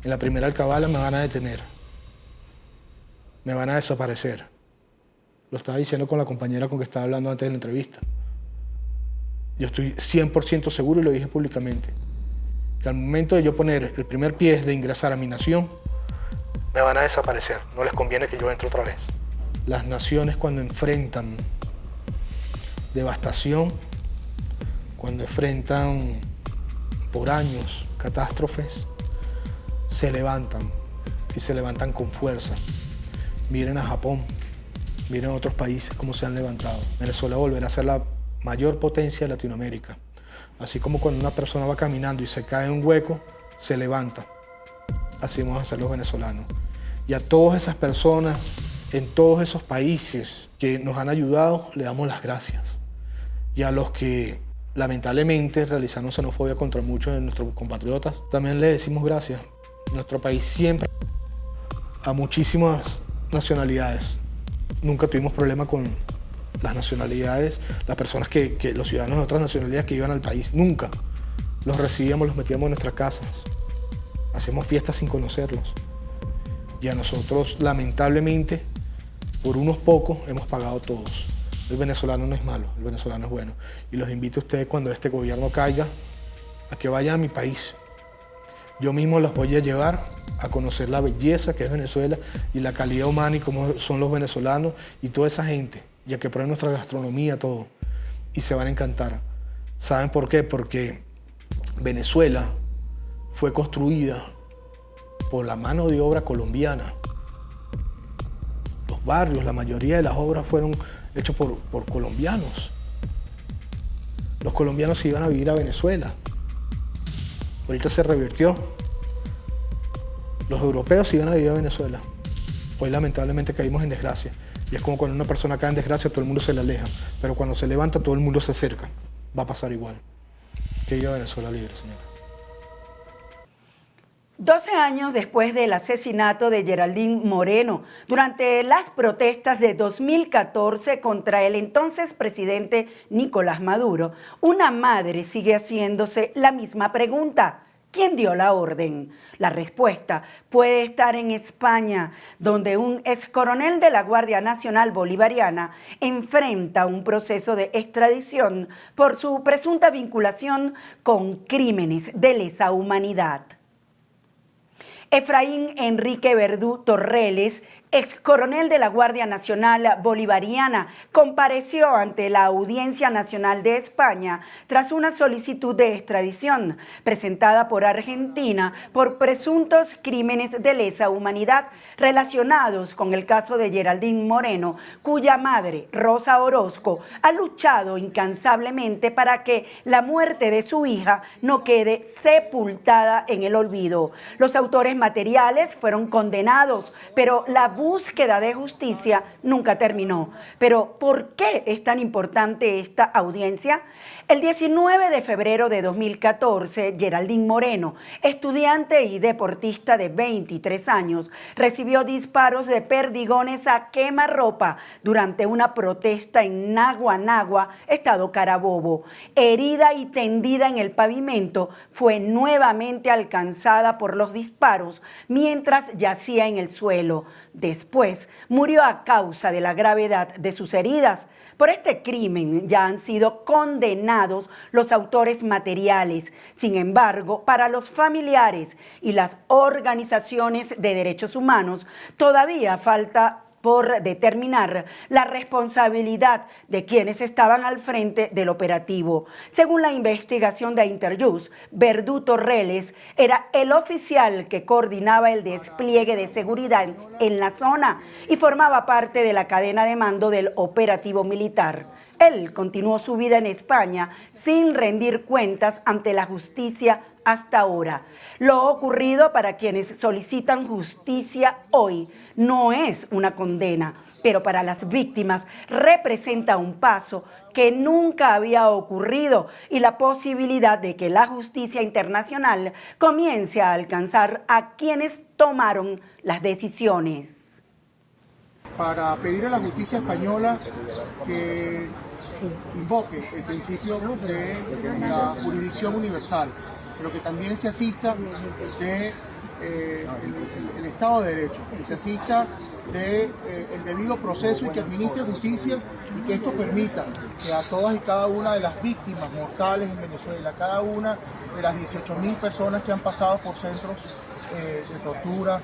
En la primera alcabala me van a detener. Me van a desaparecer. Lo estaba diciendo con la compañera con que estaba hablando antes de la entrevista. Yo estoy 100% seguro y lo dije públicamente, que al momento de yo poner el primer pie de ingresar a mi nación, me van a desaparecer. No les conviene que yo entre otra vez. Las naciones cuando enfrentan devastación, cuando enfrentan por años catástrofes, se levantan y se levantan con fuerza. Miren a Japón, miren a otros países cómo se han levantado. Venezuela volverá a ser la mayor potencia de Latinoamérica. Así como cuando una persona va caminando y se cae en un hueco, se levanta. Así vamos a ser los venezolanos. Y a todas esas personas en todos esos países que nos han ayudado, le damos las gracias. Y a los que lamentablemente realizaron xenofobia contra muchos de nuestros compatriotas, también le decimos gracias. Nuestro país siempre, a muchísimas nacionalidades, nunca tuvimos problema con las nacionalidades, las personas los ciudadanos de otras nacionalidades que iban al país, nunca. Los recibíamos, los metíamos en nuestras casas, hacíamos fiestas sin conocerlos. Y a nosotros, lamentablemente, por unos pocos hemos pagado todos. El venezolano no es malo, el venezolano es bueno. Y los invito a ustedes cuando este gobierno caiga, a que vayan a mi país. Yo mismo los voy a llevar a conocer la belleza que es Venezuela y la calidad humana y cómo son los venezolanos y toda esa gente, y a que prueben nuestra gastronomía, todo. Y se van a encantar. ¿Saben por qué? Porque Venezuela fue construida por la mano de obra colombiana. Los barrios, la mayoría de las obras fueron hechos por colombianos. Los colombianos se iban a vivir a Venezuela. Ahorita se revirtió. Los europeos se iban a vivir a Venezuela. Hoy lamentablemente caímos en desgracia. Y es como cuando una persona cae en desgracia, todo el mundo se le aleja. Pero cuando se levanta, todo el mundo se acerca. Va a pasar igual. Que viva Venezuela libre, señora. 12 años después del asesinato de Geraldine Moreno, durante las protestas de 2014 contra el entonces presidente Nicolás Maduro, una madre sigue haciéndose la misma pregunta. ¿Quién dio la orden? La respuesta puede estar en España, donde un excoronel de la Guardia Nacional Bolivariana enfrenta un proceso de extradición por su presunta vinculación con crímenes de lesa humanidad. Efraín Enrique Verdú Torreles ex coronel de la Guardia Nacional Bolivariana, compareció ante la Audiencia Nacional de España tras una solicitud de extradición presentada por Argentina por presuntos crímenes de lesa humanidad relacionados con el caso de Geraldine Moreno, cuya madre, Rosa Orozco, ha luchado incansablemente para que la muerte de su hija no quede sepultada en el olvido. Los autores materiales fueron condenados, pero la búsqueda de justicia nunca terminó. Pero ¿por qué es tan importante esta audiencia? El 19 de febrero de 2014, Geraldine Moreno, estudiante y deportista de 23 años, recibió disparos de perdigones a quemarropa durante una protesta en Naguanagua, estado Carabobo. Herida y tendida en el pavimento, fue nuevamente alcanzada por los disparos mientras yacía en el suelo. Después murió a causa de la gravedad de sus heridas. Por este crimen ya han sido condenados los autores materiales. Sin embargo, para los familiares y las organizaciones de derechos humanos, todavía falta por determinar la responsabilidad de quienes estaban al frente del operativo. Según la investigación de Interjust, Verdú Torreles era el oficial que coordinaba el despliegue de seguridad en la zona y formaba parte de la cadena de mando del operativo militar. Él continuó su vida en España sin rendir cuentas ante la justicia hasta ahora. Lo ocurrido para quienes solicitan justicia hoy no es una condena, pero para las víctimas representa un paso que nunca había ocurrido y la posibilidad de que la justicia internacional comience a alcanzar a quienes tomaron las decisiones. Para pedir a la justicia española que invoque el principio de la jurisdicción universal, pero que también se asista de el Estado de Derecho, que se asista del debido proceso y que administre justicia y que esto permita que a todas y cada una de las víctimas mortales en Venezuela, cada una de las 18.000 personas que han pasado por centros de tortura,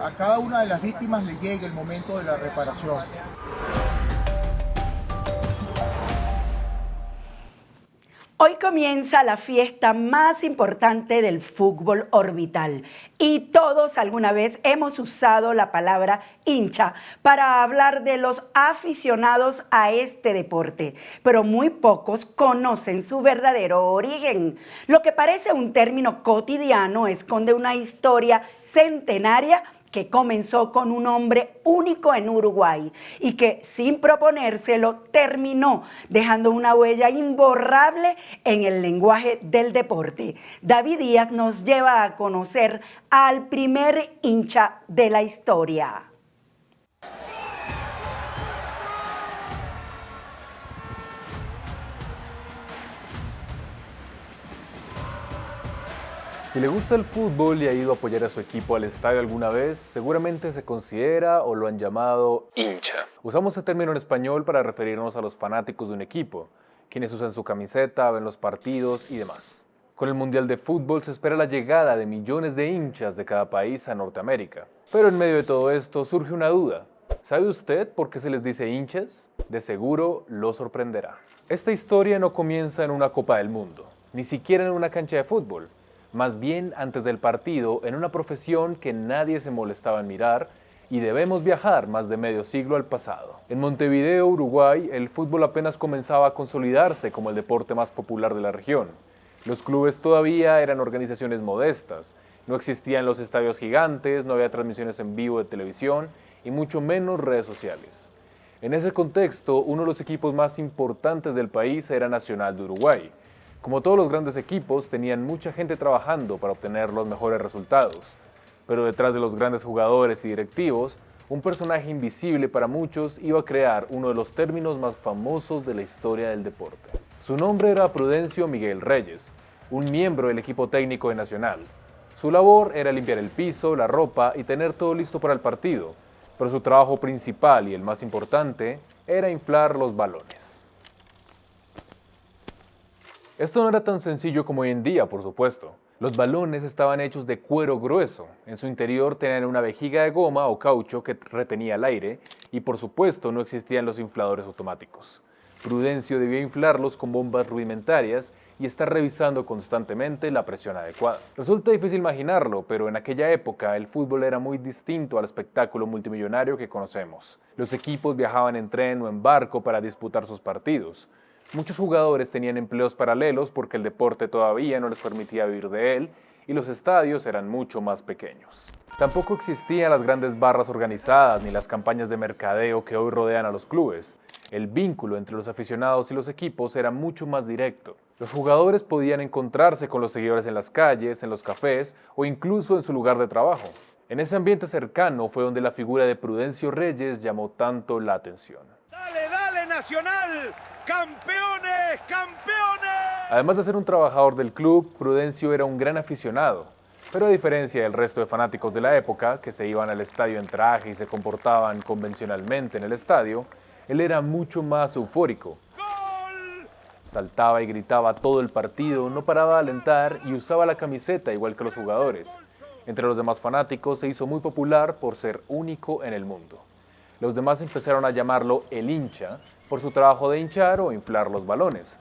a cada una de las víctimas le llegue el momento de la reparación. Hoy comienza la fiesta más importante del fútbol orbital y todos alguna vez hemos usado la palabra hincha para hablar de los aficionados a este deporte, pero muy pocos conocen su verdadero origen. Lo que parece un término cotidiano esconde una historia centenaria que comenzó con un hombre único en Uruguay y que sin proponérselo terminó dejando una huella imborrable en el lenguaje del deporte. David Díaz nos lleva a conocer al primer hincha de la historia. Si le gusta el fútbol y ha ido a apoyar a su equipo al estadio alguna vez, seguramente se considera o lo han llamado hincha. Usamos ese término en español para referirnos a los fanáticos de un equipo, quienes usan su camiseta, ven los partidos y demás. Con el Mundial de Fútbol se espera la llegada de millones de hinchas de cada país a Norteamérica. Pero en medio de todo esto surge una duda. ¿Sabe usted por qué se les dice hinchas? De seguro lo sorprenderá. Esta historia no comienza en una Copa del Mundo, ni siquiera en una cancha de fútbol. Más bien antes del partido, en una profesión que nadie se molestaba en mirar, y debemos viajar más de medio siglo al pasado. En Montevideo, Uruguay, el fútbol apenas comenzaba a consolidarse como el deporte más popular de la región. Los clubes todavía eran organizaciones modestas, no existían los estadios gigantes, no había transmisiones en vivo de televisión y mucho menos redes sociales. En ese contexto, uno de los equipos más importantes del país era Nacional de Uruguay. Como todos los grandes equipos, tenían mucha gente trabajando para obtener los mejores resultados. Pero detrás de los grandes jugadores y directivos, un personaje invisible para muchos iba a crear uno de los términos más famosos de la historia del deporte. Su nombre era Prudencio Miguel Reyes, un miembro del equipo técnico de Nacional. Su labor era limpiar el piso, la ropa y tener todo listo para el partido, pero su trabajo principal y el más importante era inflar los balones. Esto no era tan sencillo como hoy en día, por supuesto. Los balones estaban hechos de cuero grueso. En su interior tenían una vejiga de goma o caucho que retenía el aire y, por supuesto, no existían los infladores automáticos. Prudencio debía inflarlos con bombas rudimentarias y estar revisando constantemente la presión adecuada. Resulta difícil imaginarlo, pero en aquella época el fútbol era muy distinto al espectáculo multimillonario que conocemos. Los equipos viajaban en tren o en barco para disputar sus partidos. Muchos jugadores tenían empleos paralelos porque el deporte todavía no les permitía vivir de él y los estadios eran mucho más pequeños. Tampoco existían las grandes barras organizadas ni las campañas de mercadeo que hoy rodean a los clubes. El vínculo entre los aficionados y los equipos era mucho más directo. Los jugadores podían encontrarse con los seguidores en las calles, en los cafés o incluso en su lugar de trabajo. En ese ambiente cercano fue donde la figura de Prudencio Reyes llamó tanto la atención. ¡Dale, dale, Nacional! ¡Campeones, campeones! Además de ser un trabajador del club, Prudencio era un gran aficionado. Pero a diferencia del resto de fanáticos de la época, que se iban al estadio en traje y se comportaban convencionalmente en el estadio, él era mucho más eufórico. ¡Gol! Saltaba y gritaba todo el partido, no paraba de alentar y usaba la camiseta igual que los jugadores. Entre los demás fanáticos se hizo muy popular por ser único en el mundo. Los demás empezaron a llamarlo el hincha por su trabajo de hinchar o inflar los balones.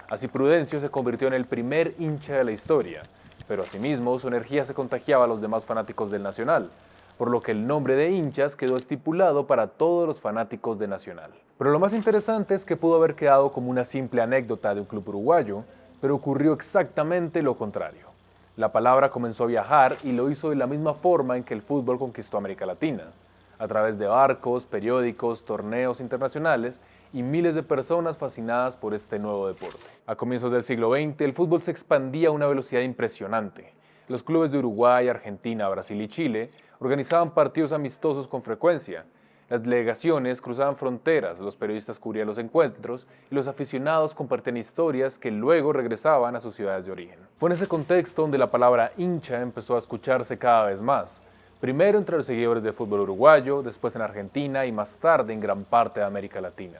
Así Prudencio se convirtió en el primer hincha de la historia, pero asimismo su energía se contagiaba a los demás fanáticos del Nacional, por lo que el nombre de hinchas quedó estipulado para todos los fanáticos de Nacional. Pero lo más interesante es que pudo haber quedado como una simple anécdota de un club uruguayo, pero ocurrió exactamente lo contrario. La palabra comenzó a viajar y lo hizo de la misma forma en que el fútbol conquistó América Latina, a través de barcos, periódicos, torneos internacionales y miles de personas fascinadas por este nuevo deporte. A comienzos del siglo XX, el fútbol se expandía a una velocidad impresionante. Los clubes de Uruguay, Argentina, Brasil y Chile organizaban partidos amistosos con frecuencia. Las delegaciones cruzaban fronteras, los periodistas cubrían los encuentros y los aficionados compartían historias que luego regresaban a sus ciudades de origen. Fue en ese contexto donde la palabra hincha empezó a escucharse cada vez más. Primero entre los seguidores del fútbol uruguayo, después en Argentina y más tarde en gran parte de América Latina.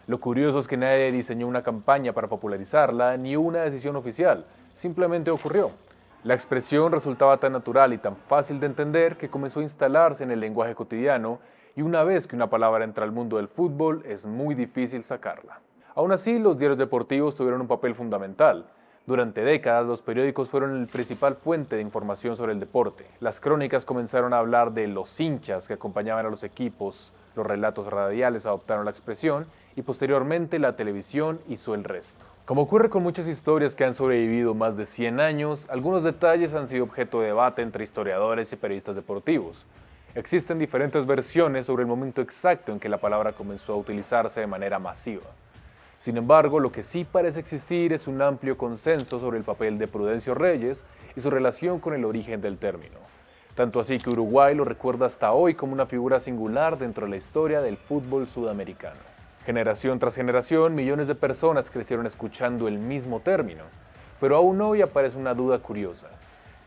Lo curioso es que nadie diseñó una campaña para popularizarla ni una decisión oficial, simplemente ocurrió. La expresión resultaba tan natural y tan fácil de entender que comenzó a instalarse en el lenguaje cotidiano y una vez que una palabra entra al mundo del fútbol es muy difícil sacarla. Aún así, los diarios deportivos tuvieron un papel fundamental. Durante décadas, los periódicos fueron la principal fuente de información sobre el deporte. Las crónicas comenzaron a hablar de los hinchas que acompañaban a los equipos, los relatos radiales adoptaron la expresión y posteriormente la televisión hizo el resto. Como ocurre con muchas historias que han sobrevivido más de 100 años, algunos detalles han sido objeto de debate entre historiadores y periodistas deportivos. Existen diferentes versiones sobre el momento exacto en que la palabra comenzó a utilizarse de manera masiva. Sin embargo, lo que sí parece existir es un amplio consenso sobre el papel de Prudencio Reyes y su relación con el origen del término. Tanto así que Uruguay lo recuerda hasta hoy como una figura singular dentro de la historia del fútbol sudamericano. Generación tras generación, millones de personas crecieron escuchando el mismo término, pero aún hoy aparece una duda curiosa.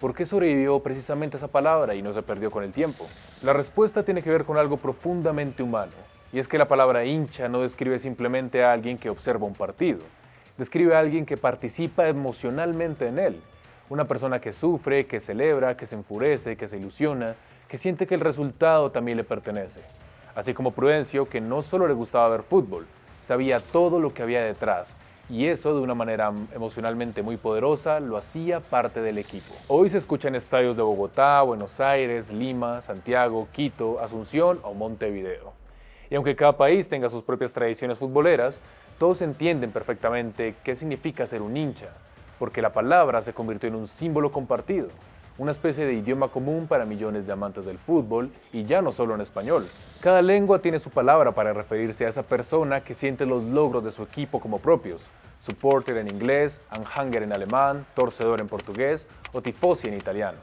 ¿Por qué sobrevivió precisamente esa palabra y no se perdió con el tiempo? La respuesta tiene que ver con algo profundamente humano. Y es que la palabra hincha no describe simplemente a alguien que observa un partido, describe a alguien que participa emocionalmente en él, una persona que sufre, que celebra, que se enfurece, que se ilusiona, que siente que el resultado también le pertenece. Así como Prudencio, que no solo le gustaba ver fútbol, sabía todo lo que había detrás, y eso de una manera emocionalmente muy poderosa lo hacía parte del equipo. Hoy se escucha en estadios de Bogotá, Buenos Aires, Lima, Santiago, Quito, Asunción o Montevideo. Y aunque cada país tenga sus propias tradiciones futboleras, todos entienden perfectamente qué significa ser un hincha, porque la palabra se convirtió en un símbolo compartido, una especie de idioma común para millones de amantes del fútbol, y ya no solo en español. Cada lengua tiene su palabra para referirse a esa persona que siente los logros de su equipo como propios. Supporter en inglés, Anhänger en alemán, torcedor en portugués o tifosi en italiano.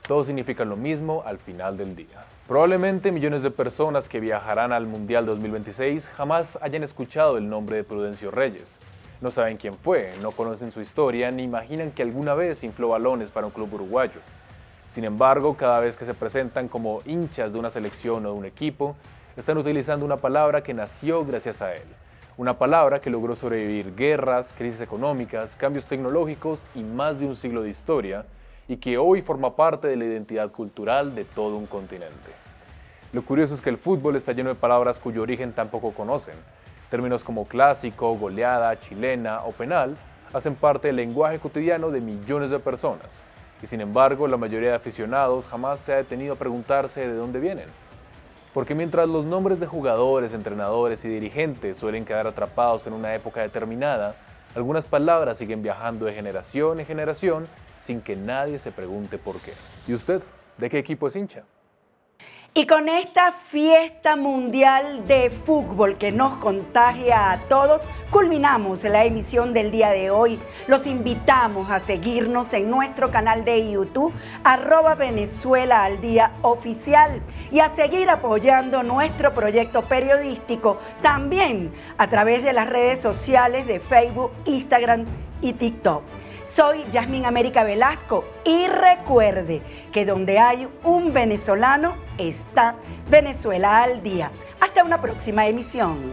Todos significan lo mismo al final del día. Probablemente millones de personas que viajarán al Mundial 2026 jamás hayan escuchado el nombre de Prudencio Reyes. No saben quién fue, no conocen su historia, ni imaginan que alguna vez infló balones para un club uruguayo. Sin embargo, cada vez que se presentan como hinchas de una selección o de un equipo, están utilizando una palabra que nació gracias a él. Una palabra que logró sobrevivir guerras, crisis económicas, cambios tecnológicos y más de un siglo de historia, y que hoy forma parte de la identidad cultural de todo un continente. Lo curioso es que el fútbol está lleno de palabras cuyo origen tampoco conocen. Términos como clásico, goleada, chilena o penal hacen parte del lenguaje cotidiano de millones de personas. Y sin embargo, la mayoría de aficionados jamás se ha detenido a preguntarse de dónde vienen. Porque mientras los nombres de jugadores, entrenadores y dirigentes suelen quedar atrapados en una época determinada, algunas palabras siguen viajando de generación en generación sin que nadie se pregunte por qué. ¿Y usted, de qué equipo es hincha? Y con esta fiesta mundial de fútbol que nos contagia a todos, culminamos la emisión del día de hoy. Los invitamos a seguirnos en nuestro canal de YouTube, @VenezuelaAlDía_oficial, y a seguir apoyando nuestro proyecto periodístico también a través de las redes sociales de Facebook, Instagram y TikTok. Soy Yasmín América Velasco y recuerde que donde hay un venezolano está Venezuela al Día. Hasta una próxima emisión.